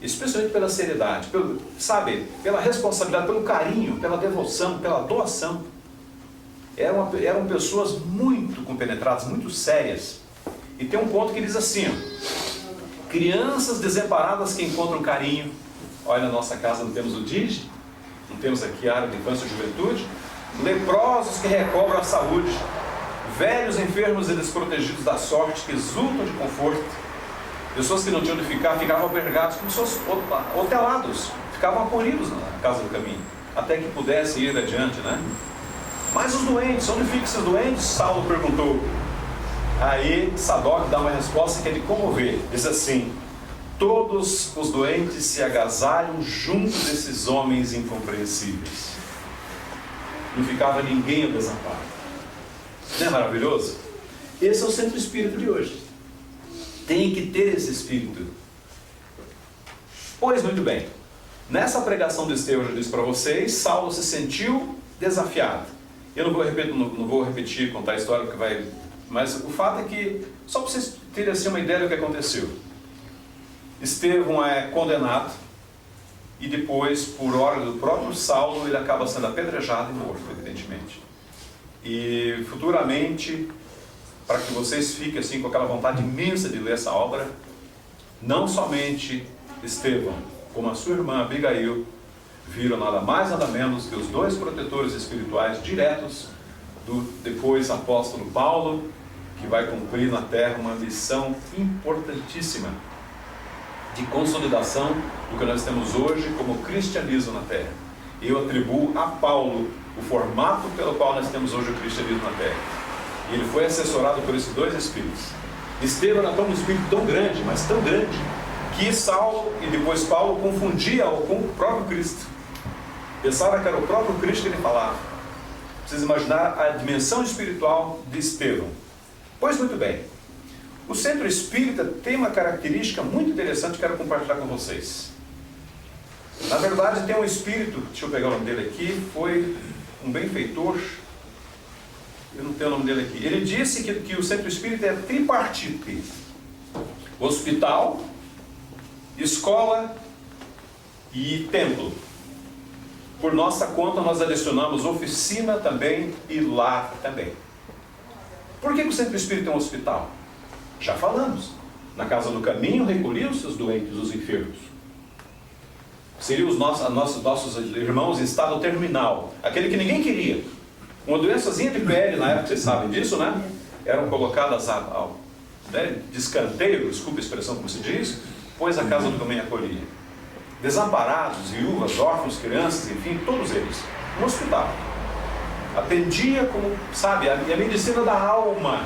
Speaker 4: especialmente pela seriedade, pela responsabilidade, pelo carinho, pela devoção, pela doação. Eram pessoas muito compenetradas, muito sérias. E tem um ponto que diz assim, ó: crianças desamparadas que encontram carinho. Olha, na nossa casa não temos o DIG, não temos aqui a área de infância e juventude. Leprosos que recobram a saúde, velhos enfermos e desprotegidos da sorte que exultam de conforto, pessoas que não tinham onde ficar, ficavam albergados como se fossem hotelados, ficavam acolhidos na Casa do Caminho, até que pudessem ir adiante, né? Mas os doentes, onde ficam esses doentes? Saulo perguntou. Aí Sadoc dá uma resposta que é de comover, diz assim: todos os doentes se agasalham junto desses homens incompreensíveis. Não ficava ninguém ao desamparo. Não é maravilhoso? Esse é o centro espírita de hoje. Tem que ter esse espírito. Pois muito bem, nessa pregação de Estevão, eu já disse para vocês, Saulo se sentiu desafiado. Eu não vou repetir, contar a história, porque vai... Mas o fato é que, só para vocês terem assim uma ideia do que aconteceu. Estevão é condenado, e depois, por ordem do próprio Saulo, ele acaba sendo apedrejado e morto, evidentemente. E futuramente, para que vocês fiquem assim com aquela vontade imensa de ler essa obra, não somente Estevão, como a sua irmã Abigail, viram nada mais nada menos que os dois protetores espirituais diretos do depois apóstolo Paulo, que vai cumprir na terra uma missão importantíssima de consolidação do que nós temos hoje como cristianismo na terra. Eu atribuo a Paulo o formato pelo qual nós temos hoje o cristianismo na terra. E ele foi assessorado por esses dois espíritos. Estevão era um espírito tão grande, mas tão grande, que Saulo e depois Paulo confundiam com o próprio Cristo. Pensava que era o próprio Cristo que ele falava. Precisa imaginar a dimensão espiritual de Estevão. Pois muito bem, o centro espírita tem uma característica muito interessante que quero compartilhar com vocês. Na verdade, tem um espírito, deixa eu pegar o nome dele aqui, foi um benfeitor, eu não tenho o nome dele aqui. Ele disse que o centro espírita é tripartite: hospital, escola e templo. Por nossa conta, nós adicionamos oficina também e lar também. Por que o centro espírita é um hospital? Já falamos. Na Casa do Caminho recolhiam-se os doentes, os enfermos. Seriam os nossos irmãos em estado terminal, aquele que ninguém queria. Uma doençazinha de pele, na época, vocês sabem disso, né? Eram colocadas de escanteio, desculpa a expressão como se diz, pois a Casa do Caminho acolhia. Desamparados, viúvas, órfãos, crianças, enfim, todos eles. No hospital. Atendia como, sabe, a medicina da alma.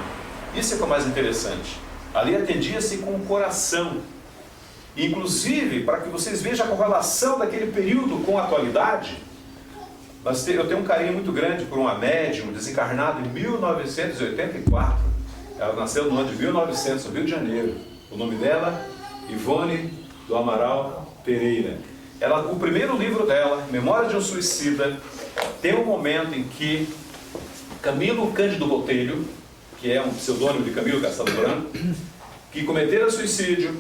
Speaker 4: Isso é o mais interessante. Ali atendia-se com o coração. Inclusive, para que vocês vejam a correlação daquele período com a atualidade, eu tenho um carinho muito grande por uma médium desencarnada em 1984. Ela nasceu no ano de 1900, no Rio de Janeiro. O nome dela, Ivone do Amaral Pereira. O primeiro livro dela, Memória de um Suicida, tem um momento em que Camilo Cândido Botelho, que é um pseudônimo de Camilo Castelo Branco, que cometera suicídio,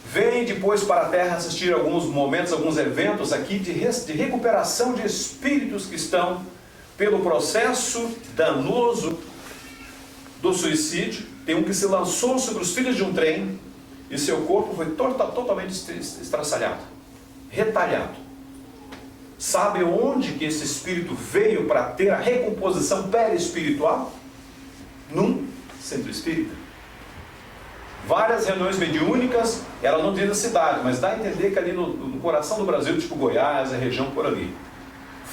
Speaker 4: vem depois para a Terra assistir alguns momentos, alguns eventos aqui de recuperação de espíritos que estão pelo processo danoso do suicídio. Tem um que se lançou sobre os filhos de um trem e seu corpo foi totalmente estraçalhado, retalhado. Sabe onde que esse espírito veio para ter a recomposição perispiritual? num centro espírita. Várias reuniões mediúnicas, ela não diz a cidade, mas dá a entender que ali no coração do Brasil, tipo Goiás, a região por ali,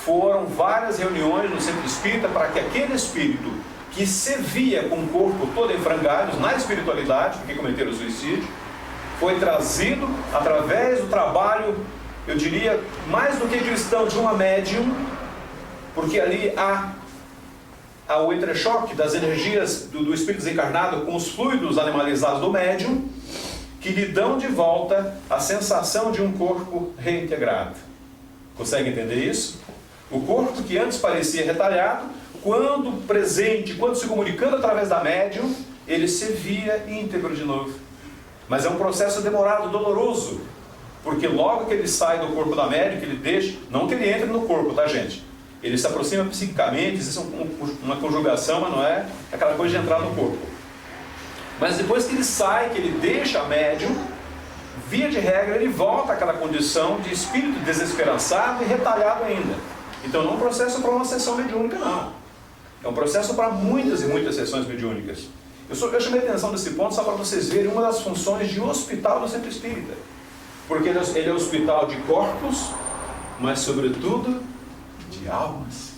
Speaker 4: foram várias reuniões no centro espírita para que aquele espírito que se via com o corpo todo em frangalhos na espiritualidade, porque cometeram o suicídio, foi trazido através do trabalho, eu diria, mais do que cristão, de uma médium, porque ali há o entrechoque das energias do espírito desencarnado com os fluidos animalizados do médium, que lhe dão de volta a sensação de um corpo reintegrado. Consegue entender isso? O corpo que antes parecia retalhado, quando presente, quando se comunicando através da médium, ele se via íntegro de novo. Mas é um processo demorado, doloroso, porque logo que ele sai do corpo da médium, que ele deixa, não que ele entre no corpo, tá, gente? Ele se aproxima psiquicamente, existe uma conjugação, mas não é aquela coisa de entrar no corpo. Mas depois que ele sai, que ele deixa a médium, via de regra, ele volta àquela condição de espírito desesperançado e retalhado ainda. Então não é um processo para uma sessão mediúnica, não. É um processo para muitas e muitas sessões mediúnicas. Eu chamei a atenção desse ponto só para vocês verem uma das funções de hospital do centro espírita. Porque ele é hospital de corpos, mas sobretudo de almas.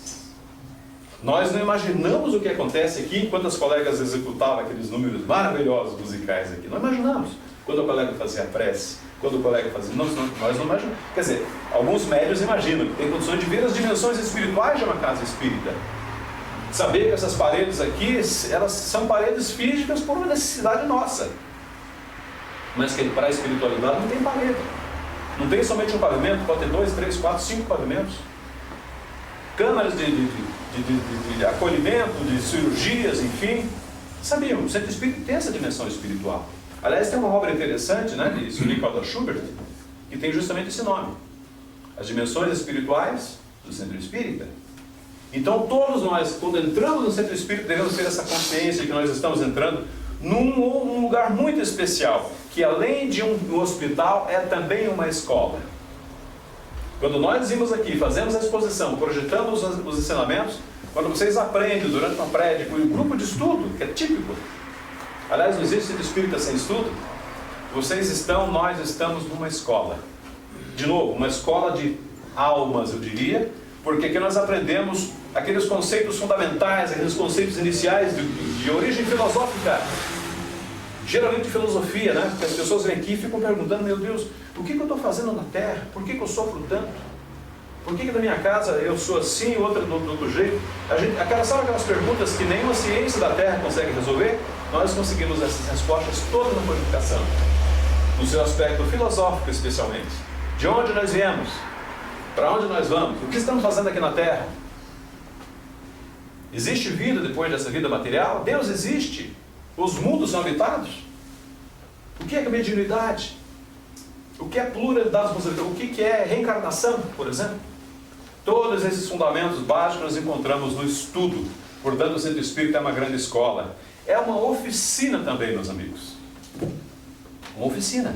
Speaker 4: Nós não imaginamos o que acontece aqui enquanto as colegas executavam aqueles números maravilhosos musicais aqui. Não imaginamos. Quando o colega fazia prece, quando o colega fazia... nós não imaginamos. Quer dizer, alguns médios imaginam que tem condições de ver as dimensões espirituais de uma casa espírita. Saber que essas paredes aqui, elas são paredes físicas por uma necessidade nossa. Mas que para a espiritualidade não tem parede. Não tem somente um pavimento, pode ter 2, 3, 4, 5 pavimentos. Câmaras de acolhimento, de cirurgias, enfim. Sabiam, o centro espírita tem essa dimensão espiritual. Aliás, tem uma obra interessante, né, de Sully Calder Schubert, que tem justamente esse nome. As dimensões espirituais do centro espírita. Então todos nós, quando entramos no centro espírita, devemos ter essa consciência de que nós estamos entrando num lugar muito especial, que além de um hospital, é também uma escola. Quando nós vimos aqui, fazemos a exposição, projetamos os ensinamentos, quando vocês aprendem durante uma prédica, um grupo de estudo, que é típico, aliás, não existe centro espírita sem estudo, nós estamos numa escola. De novo, uma escola de almas, eu diria, porque aqui nós aprendemos aqueles conceitos fundamentais, aqueles conceitos iniciais de origem filosófica, geralmente de filosofia, né? Porque as pessoas vêm aqui e ficam perguntando, meu Deus, o que eu estou fazendo na Terra? Por que eu sofro tanto? Por que na minha casa eu sou assim, outra do outro jeito? Sabe aquelas perguntas que nenhuma ciência da Terra consegue resolver? Nós conseguimos essas respostas todas na codificação, no seu aspecto filosófico especialmente. De onde nós viemos? Para onde nós vamos? O que estamos fazendo aqui na Terra? Existe vida depois dessa vida material? Deus existe? Os mundos são habitados? O que é mediunidade? O que é pluralidade? O que é reencarnação, por exemplo? Todos esses fundamentos básicos nós encontramos no estudo. Portanto, o centro espírita é uma grande escola. É uma oficina também, meus amigos. Uma oficina.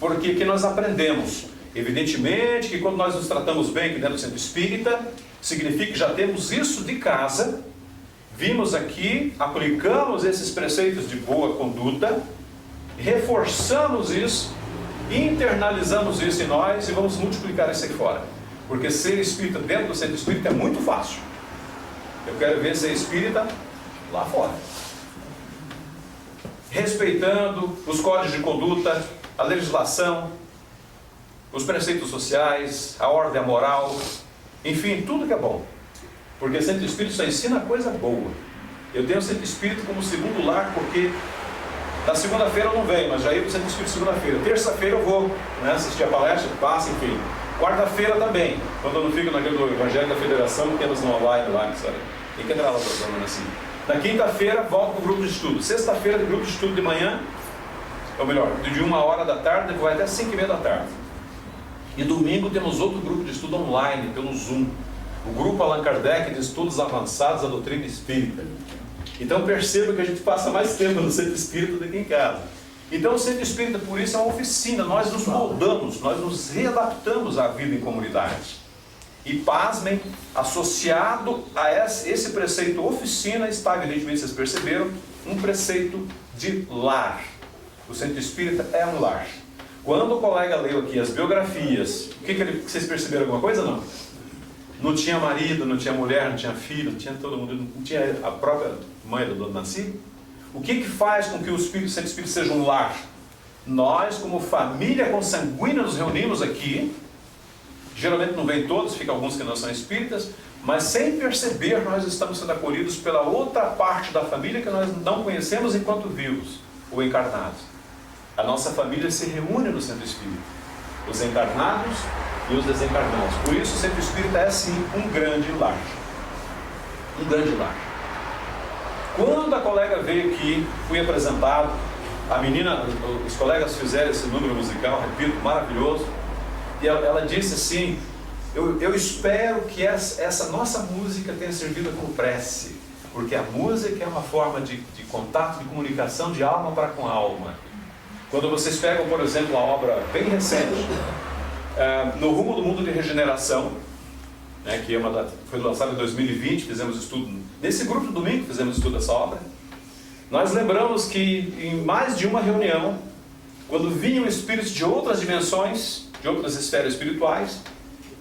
Speaker 4: Porque que nós aprendemos? Evidentemente que quando nós nos tratamos bem aqui dentro do centro espírita, significa que já temos isso de casa, vimos aqui, aplicamos esses preceitos de boa conduta, reforçamos isso, internalizamos isso em nós e vamos multiplicar isso aqui fora. Porque ser espírita dentro do centro espírita é muito fácil. Eu quero ver ser espírita lá fora. Respeitando os códigos de conduta, a legislação, os preceitos sociais, a ordem, a moral, enfim, tudo que é bom. Porque o centro espírita só ensina coisa boa. Eu tenho o centro espírita como segundo lar, porque na segunda-feira eu não venho, mas já ia para o centro espírita segunda-feira. Terça-feira eu vou, né, assistir a palestra, passa, enfim. Quarta-feira também, quando eu não fico naquele do Evangelho da Federação, que elas no online lá, sabe? Tem que entrar lá para assim. Na quinta-feira volto para o grupo de estudo. Sexta-feira de grupo de estudo de manhã, ou melhor, de 1h da tarde, depois vai até 5h30 da tarde. E domingo temos outro grupo de estudo online, pelo Zoom. O grupo Allan Kardec de Estudos Avançados da Doutrina Espírita. Então perceba que a gente passa mais tempo no centro espírita do que em casa. Então o centro espírita, por isso, é uma oficina. Nós nos moldamos, nós nos readaptamos à vida em comunidade. E pasmem, associado a esse preceito oficina está, evidentemente, vocês perceberam, um preceito de lar. O centro espírita é um lar. Quando o colega leu aqui as biografias, vocês perceberam alguma coisa? Não? Não tinha marido, não tinha mulher, não tinha filho, não tinha todo mundo, não tinha a própria mãe do Dona Nancy. O que faz com que o centro espírita seja um lar? Nós, como família consanguínea, nos reunimos aqui. Geralmente não vem todos, fica alguns que não são espíritas, mas sem perceber nós estamos sendo acolhidos pela outra parte da família que nós não conhecemos enquanto vivos ou encarnados. A nossa família se reúne no centro espírita, os encarnados e os desencarnados. Por isso o centro espírita é sim um grande lar. Um grande lar. Quando a colega veio aqui, fui apresentado, a menina, os colegas fizeram esse número musical, repito, maravilhoso. E ela disse assim, eu espero que essa nossa música tenha servido como prece, porque a música é uma forma de contato, de comunicação de alma para com alma. Quando vocês pegam, por exemplo, a obra bem recente, No Rumo do Mundo de Regeneração, né, que foi lançada em 2020, fizemos estudo, nesse grupo do domingo fizemos estudo dessa obra. Nós lembramos que em mais de uma reunião, quando vinham espíritos de outras dimensões, de outras esferas espirituais,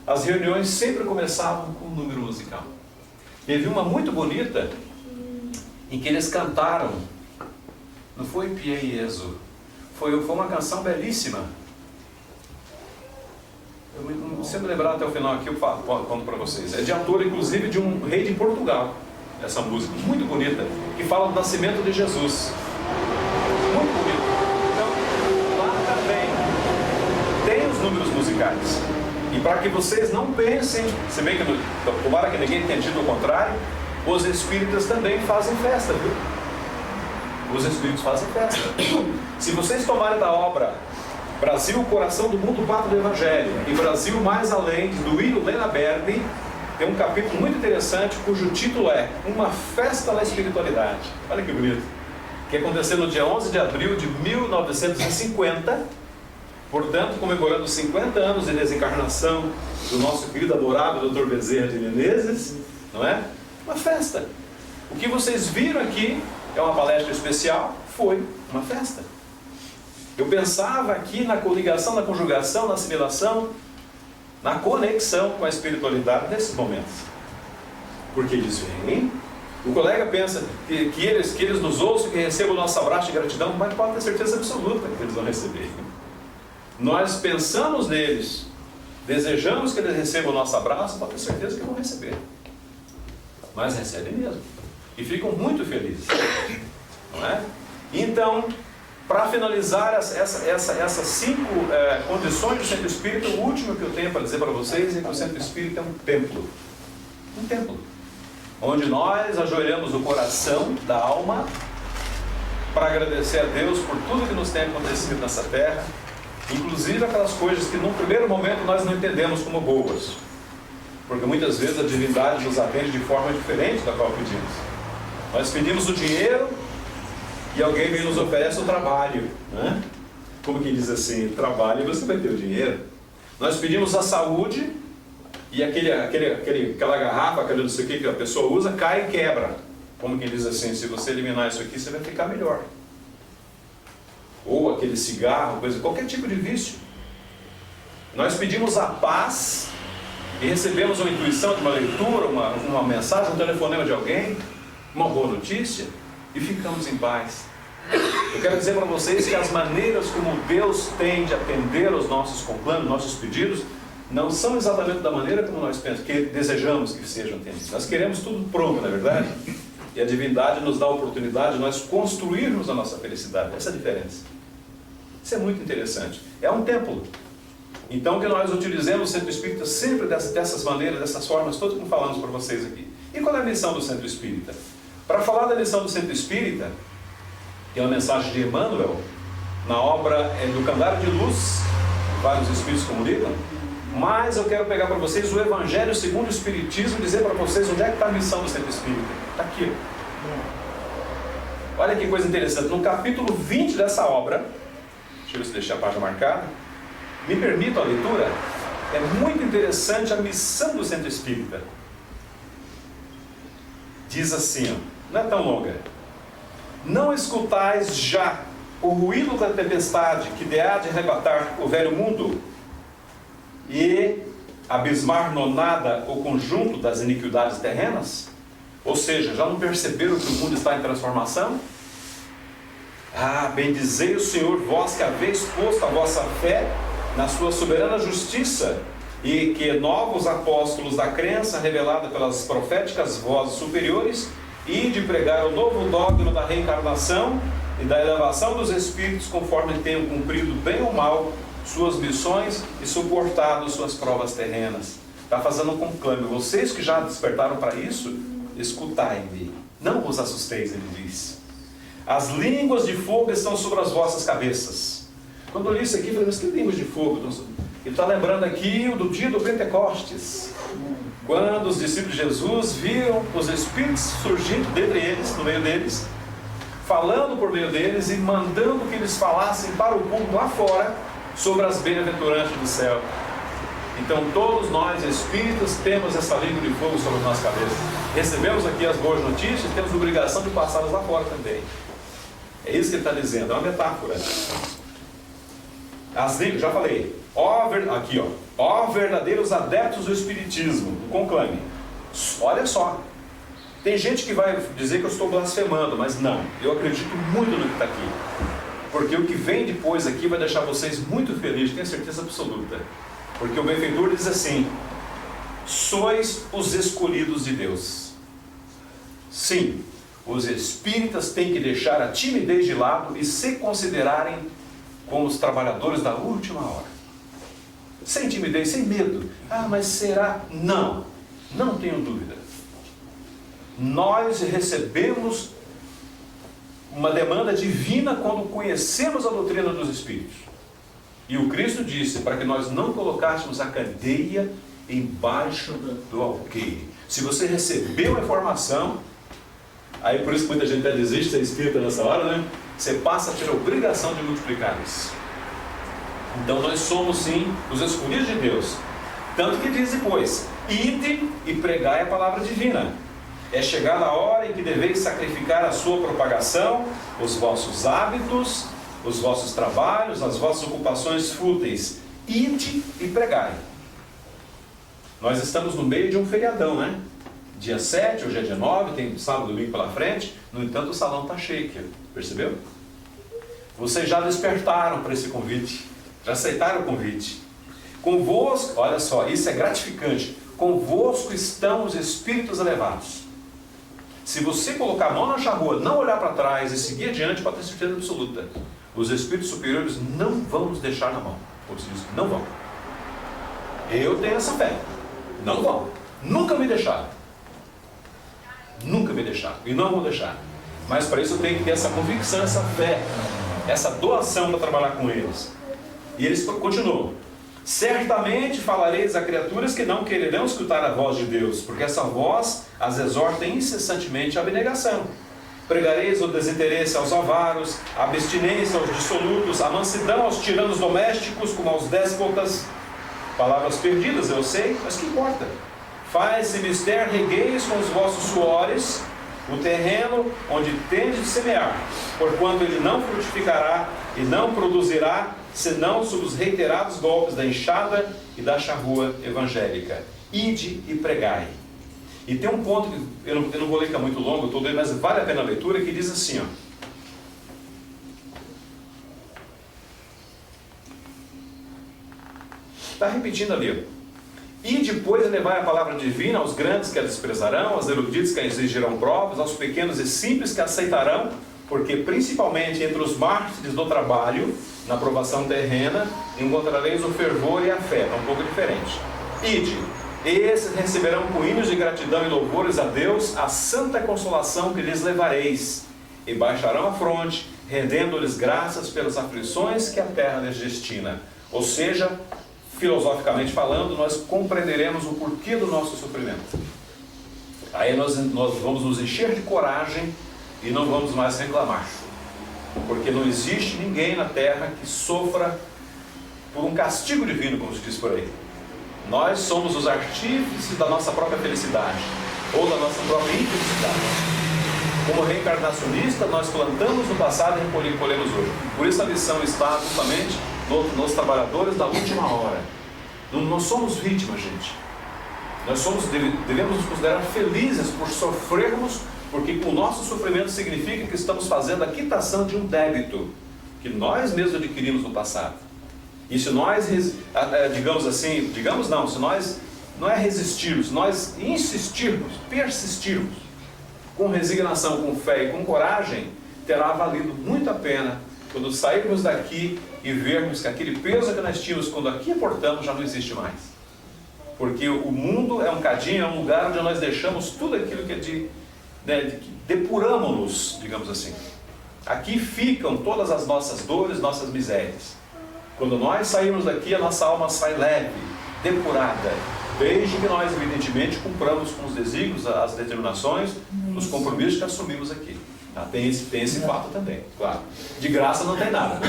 Speaker 4: as reuniões sempre começavam com um número musical. Teve uma muito bonita, em que eles cantaram, não foi Pie e Ezo, foi uma canção belíssima. Se eu me lembrar até o final aqui, eu conto para vocês. É de autor, inclusive, de um rei de Portugal, essa música, muito bonita, que fala do nascimento de Jesus. Muito bonito. Então, lá também tem os números musicais. E para que vocês não pensem, se bem que, tomara que ninguém tenha dito o contrário, os espíritas também fazem festa, viu? Os espíritos fazem festa. Se vocês tomarem da obra Brasil, Coração do Mundo, Pátria do Evangelho, e Brasil Mais Além, do William Lena Berbe, tem um capítulo muito interessante, cujo título é Uma Festa na Espiritualidade. Olha que bonito. Que aconteceu no dia 11 de abril de 1950, portanto, comemorando os 50 anos de desencarnação do nosso querido adorado Dr. Bezerra de Menezes, não é? Uma festa. O que vocês viram aqui é uma palestra especial, foi uma festa. Eu pensava aqui na coligação, na conjugação, na assimilação, na conexão com a espiritualidade nesses momentos. Porque eles vêm, o colega pensa que eles nos ouçam, que recebam o nosso abraço de gratidão, mas pode ter certeza absoluta que eles vão receber. Nós pensamos neles, desejamos que eles recebam o nosso abraço, pode ter certeza que vão receber. Mas recebem mesmo. E ficam muito felizes. Não é? Então, para finalizar essas 5 condições do centro espírita, o último que eu tenho para dizer para vocês é que o centro espírita é um templo. Um templo. Onde nós ajoelhamos o coração da alma para agradecer a Deus por tudo que nos tem acontecido nessa terra, inclusive aquelas coisas que num primeiro momento nós não entendemos como boas. Porque muitas vezes a divindade nos atende de forma diferente da qual pedimos. Nós pedimos o dinheiro e alguém vem e nos oferece o trabalho, né? Como quem diz assim, trabalho e você vai ter o dinheiro. Nós pedimos a saúde e aquela garrafa, aquele não sei o que a pessoa usa, cai e quebra. Como quem diz assim, se você eliminar isso aqui, você vai ficar melhor. Ou aquele cigarro, qualquer tipo de vício. Nós pedimos a paz e recebemos uma intuição de uma leitura, uma mensagem, um telefonema de alguém, uma boa notícia, e ficamos em paz. Eu quero dizer para vocês que as maneiras como Deus tem de atender aos nossos planos, nossos pedidos, não são exatamente da maneira como nós pensamos, que desejamos que sejam atendidos. Nós queremos tudo pronto, não é verdade? E a divindade nos dá a oportunidade de nós construirmos a nossa felicidade. Essa é a diferença. Isso é muito interessante. É um templo. Então que nós utilizemos o centro espírita sempre dessas maneiras, dessas formas, todas como falamos para vocês aqui. E qual é a missão do centro espírita? Para falar da missão do centro espírita, tem uma mensagem de Emmanuel, na obra do Candário de Luz, vários espíritos comunicam, mas eu quero pegar para vocês o Evangelho segundo o Espiritismo e dizer para vocês onde é que está a missão do centro espírita. Está aqui. Olha que coisa interessante. No capítulo 20 dessa obra, deixa eu ver se deixei a página marcada, me permita a leitura, é muito interessante a missão do centro espírita. Diz assim, ó, não é tão longa. Não escutais já o ruído da tempestade que há de arrebatar o velho mundo e abismar no nada o conjunto das iniquidades terrenas? Ou seja, já não perceberam que o mundo está em transformação? Ah, bendizei o Senhor, vós que haveis posto a vossa fé na sua soberana justiça, e que novos apóstolos da crença revelada pelas proféticas vozes superiores, e de pregar o novo dogma da reencarnação e da elevação dos espíritos, conforme tenham cumprido bem ou mal suas missões e suportado suas provas terrenas. Está fazendo um conclame. Vocês que já despertaram para isso, escutai-me, não vos assusteis, ele diz. As línguas de fogo estão sobre as vossas cabeças. Quando eu li isso aqui, eu falei, mas que línguas de fogo? Ele está lembrando aqui do dia do Pentecostes, quando os discípulos de Jesus viram os Espíritos surgindo dentre eles, no meio deles, falando por meio deles e mandando que eles falassem para o público lá fora sobre as bem-aventuranças do céu. Então todos nós, espíritos, temos essa língua de fogo sobre a nossa cabeça. Recebemos aqui as boas notícias e temos a obrigação de passá-las lá fora também. É isso que ele está dizendo, é uma metáfora. As línguas, já falei, ó verdadeiros adeptos do Espiritismo, do conclame. Olha só, tem gente que vai dizer que eu estou blasfemando, mas não, eu acredito muito no que está aqui. Porque o que vem depois aqui vai deixar vocês muito felizes, tenho certeza absoluta. Porque o benfeitor diz assim: sois os escolhidos de Deus. Sim, os espíritas têm que deixar a timidez de lado e se considerarem como os trabalhadores da última hora. Sem timidez, sem medo. Ah, mas será? Não, não tenho dúvida. Nós recebemos uma demanda divina quando conhecemos a doutrina dos Espíritos. E o Cristo disse para que nós não colocássemos a candeia embaixo do alqueire. Se você recebeu a informação, aí por isso que muita gente até desiste de ser espírita nessa hora, né? Você passa a ter a obrigação de multiplicar isso. Então nós somos sim os escolhidos de Deus. Tanto que diz depois: ide e pregai a palavra divina. É chegada a hora em que deveis sacrificar a sua propagação, os vossos hábitos, os vossos trabalhos, as vossas ocupações fúteis. Ide e pregai. Nós estamos no meio de um feriadão, né? Dia 7, hoje é dia 9, tem sábado e domingo pela frente. No entanto, o salão está cheio aqui, percebeu? Vocês já despertaram para esse convite, já aceitaram o convite. Convosco, olha só, isso é gratificante. Convosco estão os espíritos elevados. Se você colocar a mão na charrua, não olhar para trás e seguir adiante, pode ter certeza absoluta, os espíritos superiores não vão nos deixar na mão. Ou seja, não vão. Eu tenho essa fé. Não vão. Nunca me deixaram. Nunca me deixaram. E não vão deixar. Mas para isso eu tenho que ter essa convicção, essa fé, essa doação para trabalhar com eles. E eles continuam: certamente falareis a criaturas que não quererão escutar a voz de Deus, porque essa voz as exorta incessantemente à abnegação. Pregareis o desinteresse aos avaros, a abstinência aos dissolutos, a mansidão aos tiranos domésticos, como aos déspotas. Palavras perdidas, eu sei, mas que importa? Faz-se mister, regueis com os vossos suores o terreno onde tendes de semear, porquanto ele não frutificará e não produzirá, senão sob os reiterados golpes da enxada e da charrua evangélica. Ide e pregai. E tem um ponto que eu não vou ler, que é muito longo, estou lendo, mas vale a pena a leitura, que diz assim, ó. Está repetindo ali, ó. E depois levai a palavra divina aos grandes que a desprezarão, aos eruditos que a exigirão provas, aos pequenos e simples que a aceitarão, porque principalmente entre os mártires do trabalho, na provação terrena, encontrareis o fervor e a fé. É um pouco diferente. Ide, esses receberão com hinos de gratidão e louvores a Deus a santa consolação que lhes levareis, e baixarão a fronte, rendendo-lhes graças pelas aflições que a terra lhes destina. Ou seja, filosoficamente falando, nós compreenderemos o porquê do nosso sofrimento. Aí nós vamos nos encher de coragem e não vamos mais reclamar. Porque não existe ninguém na terra que sofra por um castigo divino, como se diz por aí. Nós somos os artífices da nossa própria felicidade, ou da nossa própria infelicidade. Como reencarnacionista, nós plantamos no passado e colhemos hoje. Por isso a lição está justamente nos trabalhadores da última hora. Não somos vítimas, gente. Devemos nos considerar felizes por sofrermos, porque o nosso sofrimento significa que estamos fazendo a quitação de um débito que nós mesmos adquirimos no passado. E se nós, se nós não é resistirmos, se nós insistirmos, persistirmos, com resignação, com fé e com coragem, terá valido muito a pena quando sairmos daqui e vermos que aquele peso que nós tínhamos quando aqui aportamos já não existe mais. Porque o mundo é um lugar onde nós deixamos tudo aquilo que é que depuramos-nos, digamos assim. Aqui ficam todas as nossas dores, nossas misérias. Quando nós sairmos daqui, a nossa alma sai leve, depurada, desde que nós, evidentemente, cumpramos com os desígnios, as determinações, os compromissos que assumimos aqui. Tá? Tem esse fato também, claro. De graça não tem nada.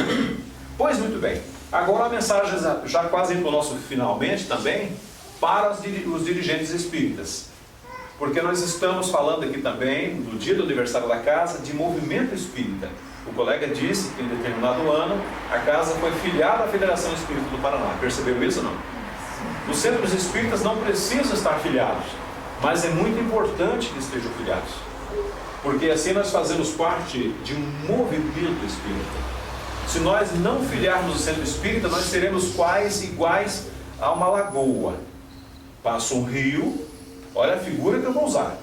Speaker 4: Pois muito bem. Agora a mensagem, já quase indo para o nosso finalmente também, para os dirigentes espíritas. Porque nós estamos falando aqui também, no dia do aniversário da casa, de movimento espírita. O colega disse que em determinado ano a casa foi filiada à Federação Espírita do Paraná. Perceberam isso ou não? Os centros espíritas não precisam estar filiados, mas é muito importante que estejam filiados. Porque assim nós fazemos parte de um movimento espírita. Se nós não filiarmos o centro espírita, nós seremos iguais a uma lagoa. Passa um rio, olha a figura que eu vou usar.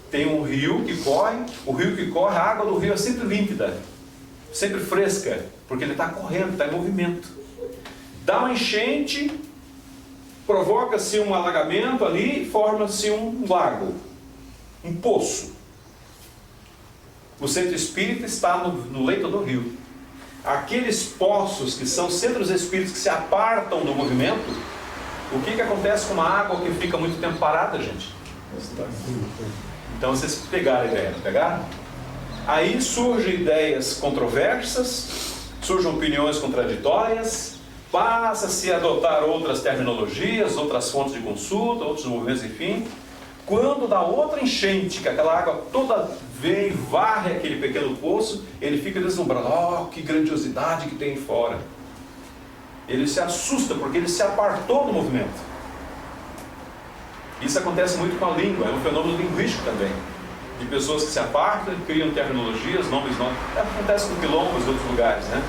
Speaker 4: Tem um rio que corre, a água do rio é sempre límpida, sempre fresca, porque ele está correndo, está em movimento. Dá uma enchente, provoca-se um alagamento ali e forma-se um lago, um poço. O centro espírita está no leito do rio. Aqueles poços que são centros espíritas que se apartam do movimento, o que acontece com uma água que fica muito tempo parada, gente? Então vocês pegaram a ideia, não pegaram? Aí surgem ideias controversas, surgem opiniões contraditórias, passa-se a adotar outras terminologias, outras fontes de consulta, outros movimentos, enfim. Quando dá outra enchente, que aquela água toda vem e varre aquele pequeno poço, ele fica deslumbrado. Oh, que grandiosidade que tem fora. Ele se assusta porque ele se apartou do movimento. Isso acontece muito com a língua, é um fenômeno linguístico também. De pessoas que se apartam, criam terminologias, nomes. Acontece com quilombos de outros lugares, né?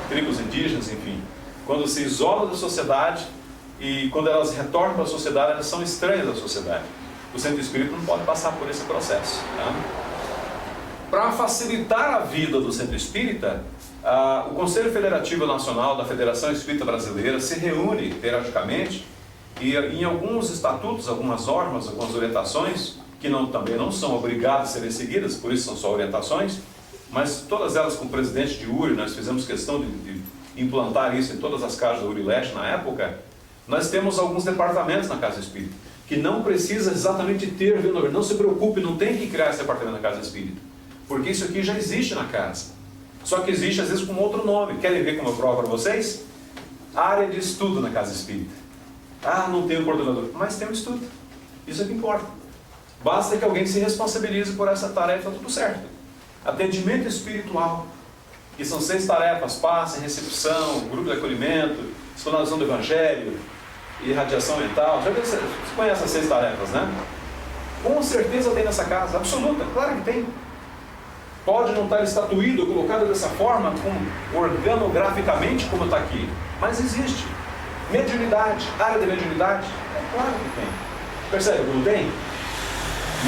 Speaker 4: Tribos indígenas, enfim. Quando se isolam da sociedade e quando elas retornam para a sociedade, elas são estranhas à sociedade. O centro espírita não pode passar por esse processo. Tá? Para facilitar a vida do centro espírita, o Conselho Federativo Nacional da Federação Espírita Brasileira se reúne periodicamente e em alguns estatutos, algumas normas, algumas orientações, que também não são obrigadas a serem seguidas, por isso são só orientações, mas todas elas com o presidente de URI, nós fizemos questão de implantar isso em todas as casas da URI Leste na época. Nós temos alguns departamentos na Casa Espírita, que não precisa exatamente ter, não se preocupe, não tem que criar esse departamento na Casa Espírita, porque isso aqui já existe na casa, só que existe às vezes com outro nome. Querem ver como eu provo para vocês? Área de estudo na Casa Espírita. Ah, não tem um coordenador, mas tem um estudo, isso é que importa. Basta que alguém se responsabilize por essa tarefa, tudo certo. Atendimento espiritual, que são 6 tarefas: passe, recepção, grupo de acolhimento, explanação do evangelho, irradiação mental. Você conhece as 6 tarefas, né? Com certeza tem nessa casa, absoluta, claro que tem. Pode não estar estatuído ou colocado dessa forma, organograficamente como está aqui, mas existe. Mediunidade, área de mediunidade, é claro que tem. Percebe como tem?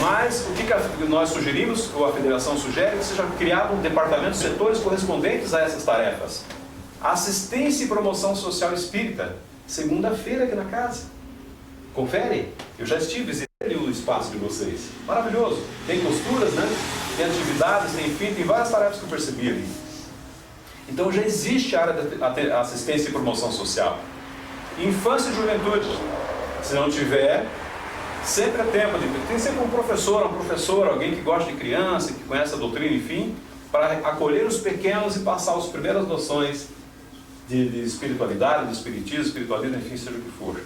Speaker 4: Mas o que nós sugerimos, ou a federação sugere, que seja criado um departamento, setores correspondentes a essas tarefas. Assistência e promoção social espírita, segunda-feira aqui na casa. Confere? Eu já estive visitando o espaço de vocês. Maravilhoso. Tem costuras, né? Tem atividades, tem várias tarefas que eu percebi ali. Então já existe a área de assistência e promoção social. Infância e juventude. Se não tiver, sempre é tempo tem sempre um professor, uma professora, alguém que gosta de criança, que conhece a doutrina, enfim, para acolher os pequenos e passar as primeiras noções de espiritualidade, de espiritismo, enfim, seja o que for.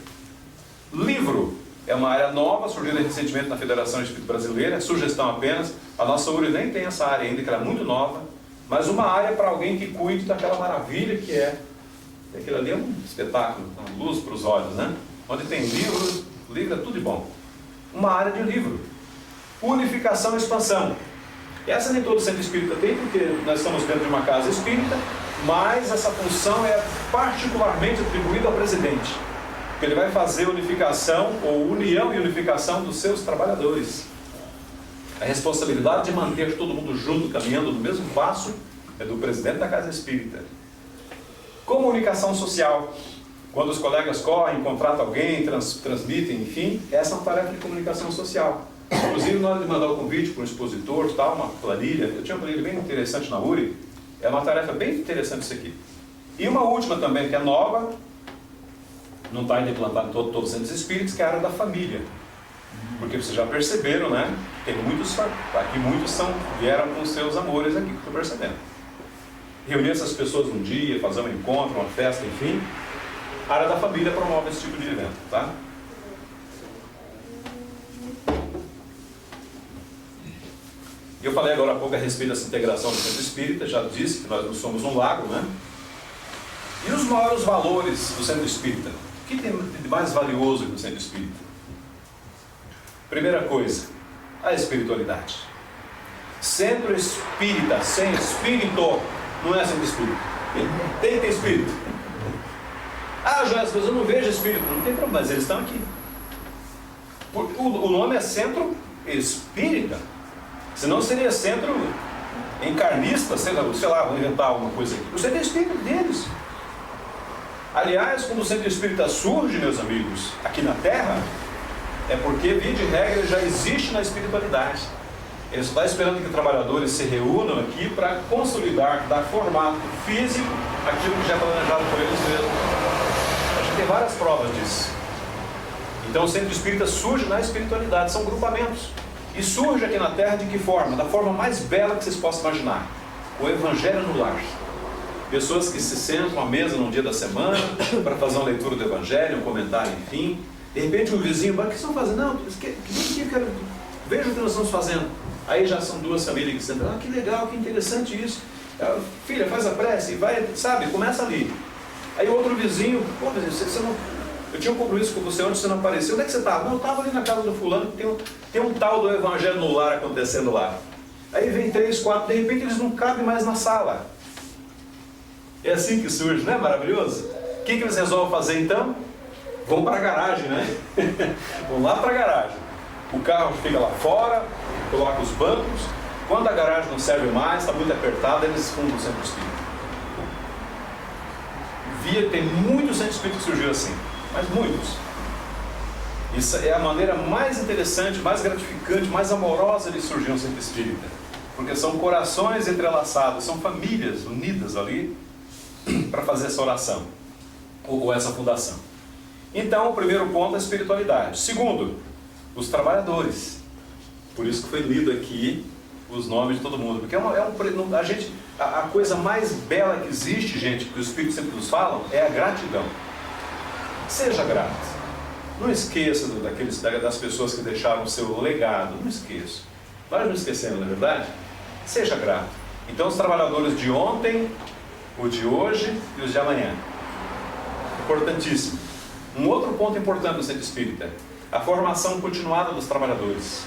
Speaker 4: Livro é uma área nova, surgiu recentemente na Federação Espírita Brasileira, sugestão apenas. A nossa URI nem tem essa área ainda, que ela é muito nova, mas uma área para alguém que cuide daquela maravilha que é. Aquilo ali é um espetáculo, uma luz para os olhos, né? Onde tem livro é tudo de bom. Uma área de livro. Unificação e expansão. Essa nem todo centro espírita tem, porque nós estamos dentro de uma casa espírita, mas essa função é particularmente atribuída ao presidente, porque ele vai fazer unificação, ou união e unificação dos seus trabalhadores. A responsabilidade de manter todo mundo junto, caminhando no mesmo passo, é do presidente da casa espírita. Comunicação social. Quando os colegas correm, contratam alguém, transmitem, enfim, essa é uma tarefa de comunicação social. Inclusive, na hora de mandar o convite para um expositor, tal, uma planilha, eu tinha uma planilha bem interessante na URI, é uma tarefa bem interessante isso aqui. E uma última também, que é nova, não está ainda implantada em todos os centros espíritas, que é a área da família. Porque vocês já perceberam, né? Tem muitos, aqui muitos vieram com seus amores aqui, que estou percebendo. Reunir essas pessoas um dia, fazer um encontro, uma festa, enfim. A área da família promove esse tipo de evento, tá? Eu falei agora há pouco a respeito dessa integração do centro espírita, já disse que nós não somos um lago, né? E os maiores valores do centro espírita? O que tem de mais valioso no centro espírita? Primeira coisa, a espiritualidade. Centro espírita, sem espírito, não é centro espírita. Tem que ter espírito. Ah, Joás, mas eu não vejo espírito. Não tem problema, mas eles estão aqui. O nome é centro espírita. Senão seria centro encarnista, sei lá, vou inventar alguma coisa aqui. O centro espírita deles. Aliás, quando o centro espírita surge, meus amigos, aqui na Terra, é porque, via de regra, já existe na espiritualidade. Ele só está esperando que trabalhadores se reúnam aqui para consolidar, dar formato físico aquilo que já é planejado por eles mesmos. A gente tem várias provas disso. Então o centro espírita surge na espiritualidade, são grupamentos. E surge aqui na Terra de que forma? Da forma mais bela que vocês possam imaginar. O Evangelho no lar. Pessoas que se sentam à mesa num dia da semana para fazer uma leitura do Evangelho, um comentário, enfim. De repente um vizinho, mas o que estão fazendo? Não, veja o que nós estamos fazendo. Aí já são duas famílias que sentam, que legal, que interessante isso. Filha, faz a prece, vai, sabe, começa ali. Aí outro vizinho, pô, vizinho, você não... Eu tinha um compromisso com você, onde você não apareceu? Onde é que você estava? Não, eu estava ali na casa do fulano, que tem um tal do Evangelho no lar acontecendo lá. Aí vem 3, 4, de repente eles não cabem mais na sala. É assim que surge, não é maravilhoso? O que eles resolvem fazer então? Vão para a garagem, né? Vão lá para a garagem. O carro fica lá fora, coloca os bancos. Quando a garagem não serve mais, está muito apertada, eles fundam o centro espírita. Tem muitos centros espíritas que surgiram assim, mas muitos. Isso é a maneira mais interessante, mais gratificante, mais amorosa de surgir um centro espírita. Porque são corações entrelaçados, são famílias unidas ali para fazer essa oração, ou essa fundação. Então, o primeiro ponto é a espiritualidade. Segundo, os trabalhadores. Por isso que foi lido aqui os nomes de todo mundo. Porque a coisa mais bela que existe, gente, que os Espíritos sempre nos falam, é a gratidão. Seja grato. Não esqueça das pessoas que deixaram o seu legado. Não esqueça. Nós não esquecemos, não é verdade? Seja grato. Então, os trabalhadores de ontem, o de hoje e os de amanhã. Importantíssimo. Um outro ponto importante do centro espírita, a formação continuada dos trabalhadores.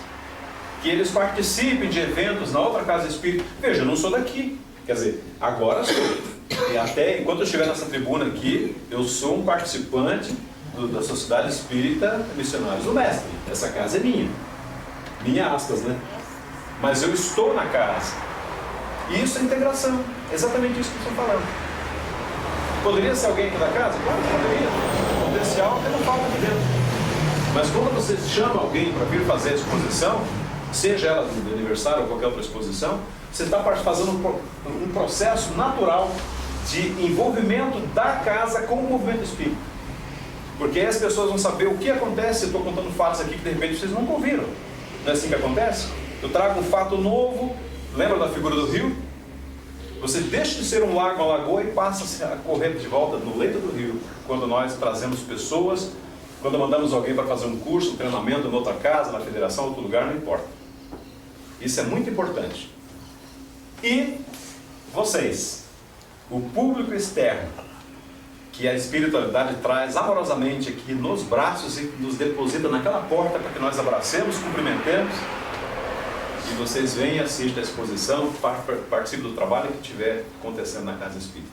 Speaker 4: Que eles participem de eventos na outra casa espírita. Veja, eu não sou daqui. Quer dizer, agora sou. E até enquanto eu estiver nessa tribuna aqui, eu sou um participante da Sociedade Espírita Missionários do Mestre. Essa casa é minha. Minha aspas, né? Mas eu estou na casa. E isso é integração. Exatamente isso que eu estou falando. Poderia ser alguém aqui da casa? Claro, poderia. O potencial até não falta aqui dentro. Mas quando você chama alguém para vir fazer a exposição, seja ela de aniversário ou qualquer outra exposição, você está fazendo um processo natural de envolvimento da casa com o movimento espírita. Porque aí as pessoas vão saber o que acontece. Eu estou contando fatos aqui que de repente vocês nunca ouviram. Não é assim que acontece? Eu trago um fato novo. Lembra da figura do rio? Você deixa de ser um lago, uma lagoa e passa a correr de volta no leito do rio, quando nós trazemos pessoas quando mandamos alguém para fazer um curso, um treinamento em outra casa, na federação, em outro lugar, não importa. Isso é muito importante. E vocês, o público externo, que a espiritualidade traz amorosamente aqui nos braços e nos deposita naquela porta para que nós abracemos, cumprimentemos, e vocês venham e assistam a exposição, participem do trabalho que estiver acontecendo na casa espírita.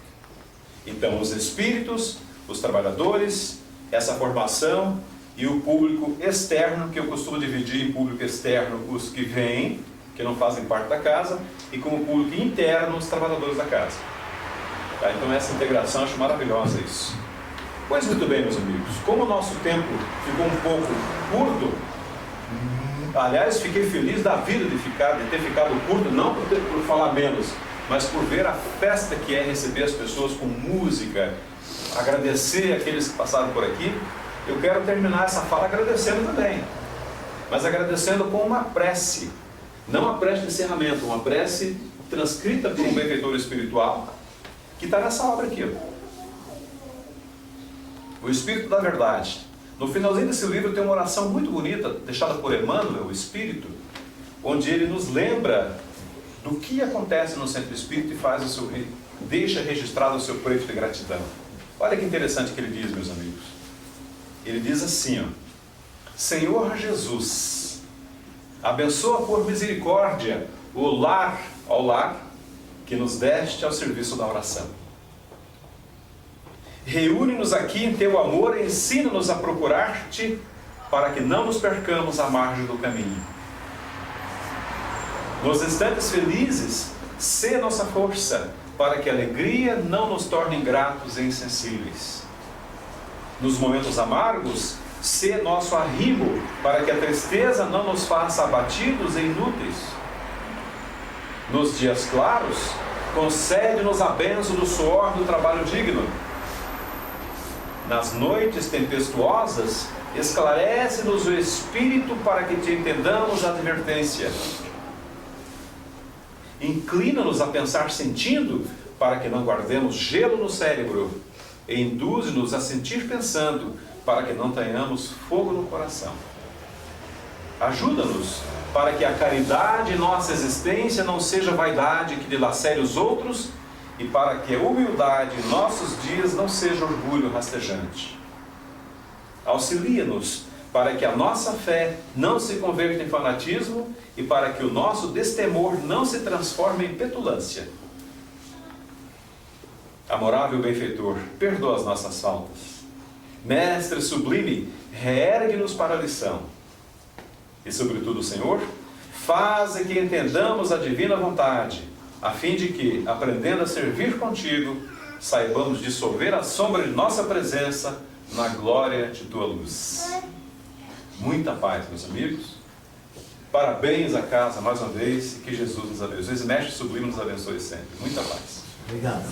Speaker 4: Então, os espíritos, os trabalhadores, essa formação e o público externo, que eu costumo dividir em público externo os que vêm, que não fazem parte da casa, e como público interno, os trabalhadores da casa. Tá? Então essa integração, acho maravilhosa isso. Pois muito bem, meus amigos, como o nosso tempo ficou um pouco curto, aliás, fiquei feliz da vida de ter ficado curto, não por falar menos, mas por ver a festa que é receber as pessoas com música, agradecer aqueles que passaram por aqui. Eu quero terminar essa fala agradecendo também, mas agradecendo com uma prece, não uma prece de encerramento, uma prece transcrita por um benfeitor espiritual, que está nessa obra aqui, ó. O Espírito da Verdade. No finalzinho desse livro tem uma oração muito bonita, deixada por Emmanuel, o Espírito, onde ele nos lembra do que acontece no Centro Espírita e deixa registrado o seu preço de gratidão. Olha que interessante que ele diz, meus amigos. Ele diz assim, ó: Senhor Jesus, abençoa por misericórdia o lar que nos deste ao serviço da oração. Reúne-nos aqui em teu amor e ensina-nos a procurar-te para que não nos percamos à margem do caminho. Nos instantes felizes, sê nossa força para que a alegria não nos torne ingratos e insensíveis. Nos momentos amargos, sê nosso arrimo para que a tristeza não nos faça abatidos e inúteis. Nos dias claros, concede-nos a bênção do suor do trabalho digno. Nas noites tempestuosas, esclarece-nos o espírito para que te entendamos a advertência. Inclina-nos a pensar sentindo, para que não guardemos gelo no cérebro. E induze-nos a sentir pensando, para que não tenhamos fogo no coração. Ajuda-nos para que a caridade em nossa existência não seja vaidade que dilacere os outros, e para que a humildade em nossos dias não seja orgulho rastejante. Auxilia-nos para que a nossa fé não se converta em fanatismo e para que o nosso destemor não se transforme em petulância. Amorável benfeitor, perdoa as nossas faltas. Mestre sublime, reergue-nos para a lição. E sobretudo, Senhor, faze que entendamos a divina vontade, a fim de que, aprendendo a servir contigo, saibamos dissolver a sombra de nossa presença na glória de tua luz. Muita paz, meus amigos. Parabéns à casa mais uma vez e que Jesus nos abençoe. Esse mestre sublime nos abençoe sempre. Muita paz.
Speaker 1: Obrigado.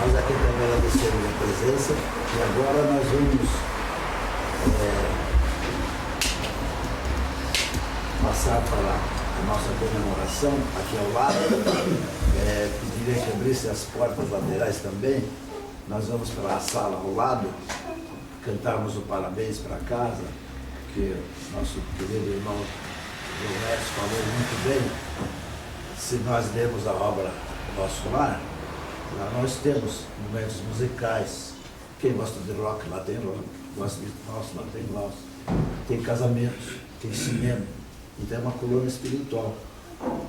Speaker 1: Nós aqui também agradecemos a presença e agora nós vamos passar para a nossa comemoração aqui ao lado. Pediria que abrisse as portas laterais também. Nós vamos para a sala ao lado, cantarmos o parabéns para casa, que nosso querido irmão Leonércio falou muito bem. Se nós lemos a obra Nosso Lar, lá nós temos momentos musicais. Quem gosta de rock, lá tem rock. Gosta de nosso, lá tem nosso. Tem casamentos, tem cinema. Então é uma coluna espiritual.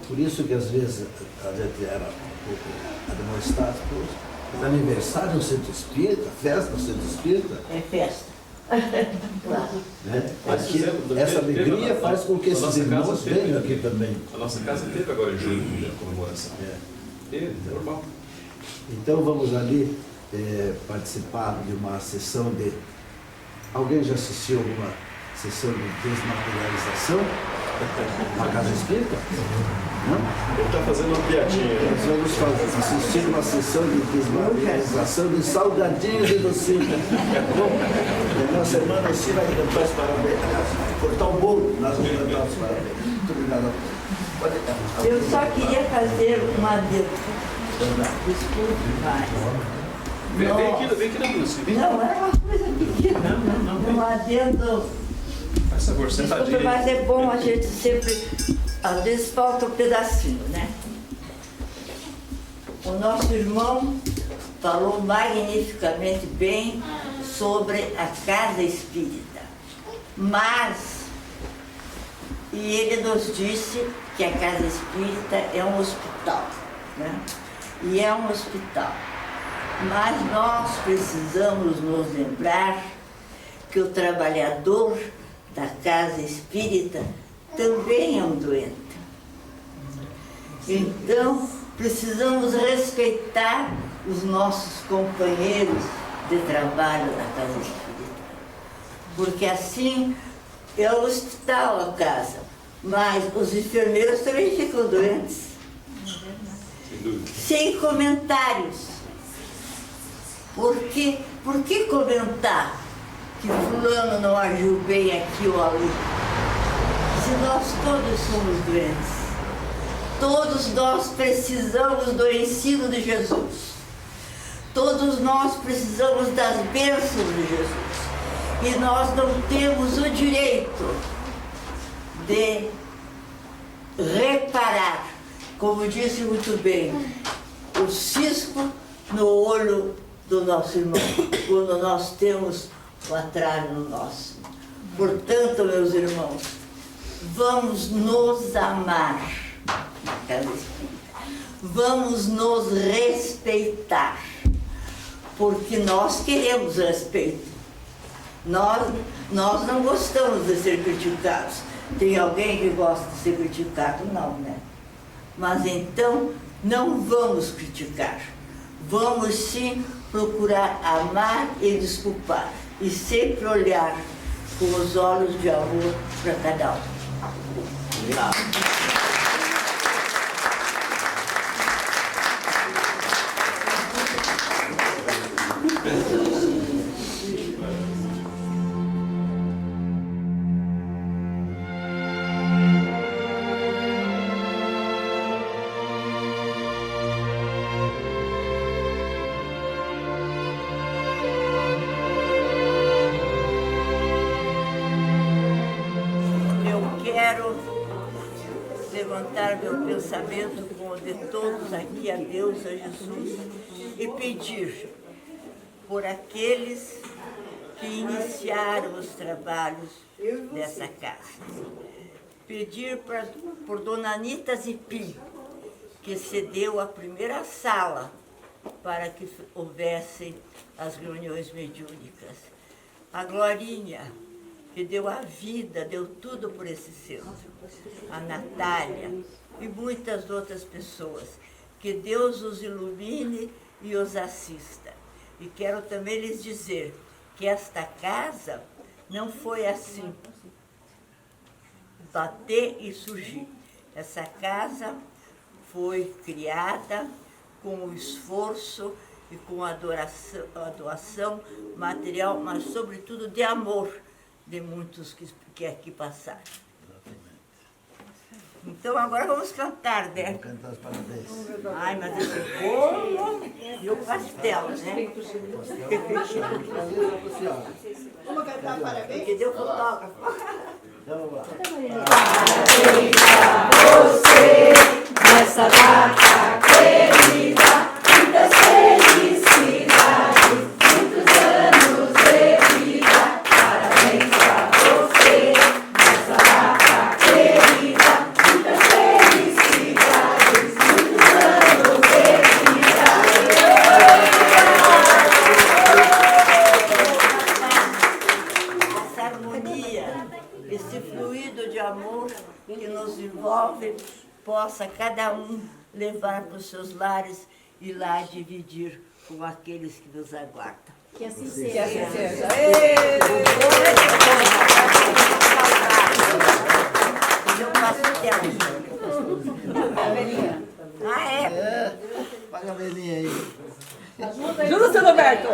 Speaker 1: Por isso que às vezes a gente era um pouco admoestado por aniversário no Centro Espírita, festa no Centro Espírita.
Speaker 6: É festa. Claro.
Speaker 1: Né? Aqui, essa alegria faz com que esses irmãos venham aqui também.
Speaker 4: A nossa casa teve agora em julho a comemoração. Normal.
Speaker 1: Então vamos ali participar de uma sessão de... Alguém já assistiu alguma sessão de desmaterialização na Casa Espírita? Não?
Speaker 4: Ele está fazendo uma piadinha.
Speaker 1: Nós vamos assistir uma sessão de desmaterialização de salgadinhos e docinhos. A nossa irmã Nancy vai cantar os parabéns. Cortar o bolo, nós vamos cantar os parabéns. Muito obrigado.
Speaker 6: Eu só queria fazer uma adendo. Desculpe, mas...
Speaker 4: Vem aqui na música. Vem.
Speaker 6: Não, é uma coisa pequena. Um adendo.
Speaker 4: Faz favor,
Speaker 6: Desculpe,
Speaker 4: sentadinho.
Speaker 6: mas é bom a gente sempre... Às vezes falta um pedacinho, né? O nosso irmão falou magnificamente bem sobre a casa espírita. Mas... E ele nos disse que a casa espírita é um hospital, né? E é um hospital. Mas nós precisamos nos lembrar que o trabalhador da casa espírita também é um doente. Então, precisamos respeitar os nossos companheiros de trabalho da casa espírita. Porque assim é o hospital a casa, mas os enfermeiros também ficam doentes. Sem comentários. Por que comentar que fulano não agiu bem aqui ou ali? Se nós todos somos doentes, todos nós precisamos do ensino de Jesus, todos nós precisamos das bênçãos de Jesus, e nós não temos o direito de reparar, como disse muito bem, o cisco no olho do nosso irmão, quando nós temos o atraso no nosso. Portanto, meus irmãos, vamos nos amar na casa espírita, vamos nos respeitar, porque nós queremos respeito. Nós não gostamos de ser criticados. Tem alguém que gosta de ser criticado? Não, né? Mas então, não vamos criticar. Vamos sim procurar amar e desculpar. E sempre olhar com os olhos de amor para cada um. Levantar meu pensamento com o de todos aqui a Deus, a Jesus, e pedir por aqueles que iniciaram os trabalhos dessa casa. Pedir por Dona Anita Zipim, que cedeu a primeira sala para que houvessem as reuniões mediúnicas. A Glorinha, que deu a vida, deu tudo por esse centro. A Natália e muitas outras pessoas. Que Deus os ilumine e os assista. E quero também lhes dizer que esta casa não foi assim, bater e surgir. Essa casa foi criada com o esforço e com a doação material, mas sobretudo de amor de muitos que aqui passaram. Então agora vamos cantar, né?
Speaker 1: Vamos cantar os parabéns.
Speaker 6: Ai, mas esse bolo e o pastel, né?
Speaker 5: Vamos cantar parabéns?
Speaker 6: Que deu fotógrafo.
Speaker 1: Vamos lá.
Speaker 7: Parabéns a você nessa data querida, muitas felicidades, muitos anos de vida. Parabéns pra você nessa data querida, muitas felicidades, muitos anos de vida.
Speaker 6: Essa harmonia, esse fluido de amor que nos envolve, possa cada um levar para os seus lares e lá dividir com aqueles que nos aguardam.
Speaker 5: Que assim seja.
Speaker 6: Eu faço tela. Ah, é?
Speaker 1: Paga a velhinha aí.
Speaker 7: Ajuda, seu Roberto!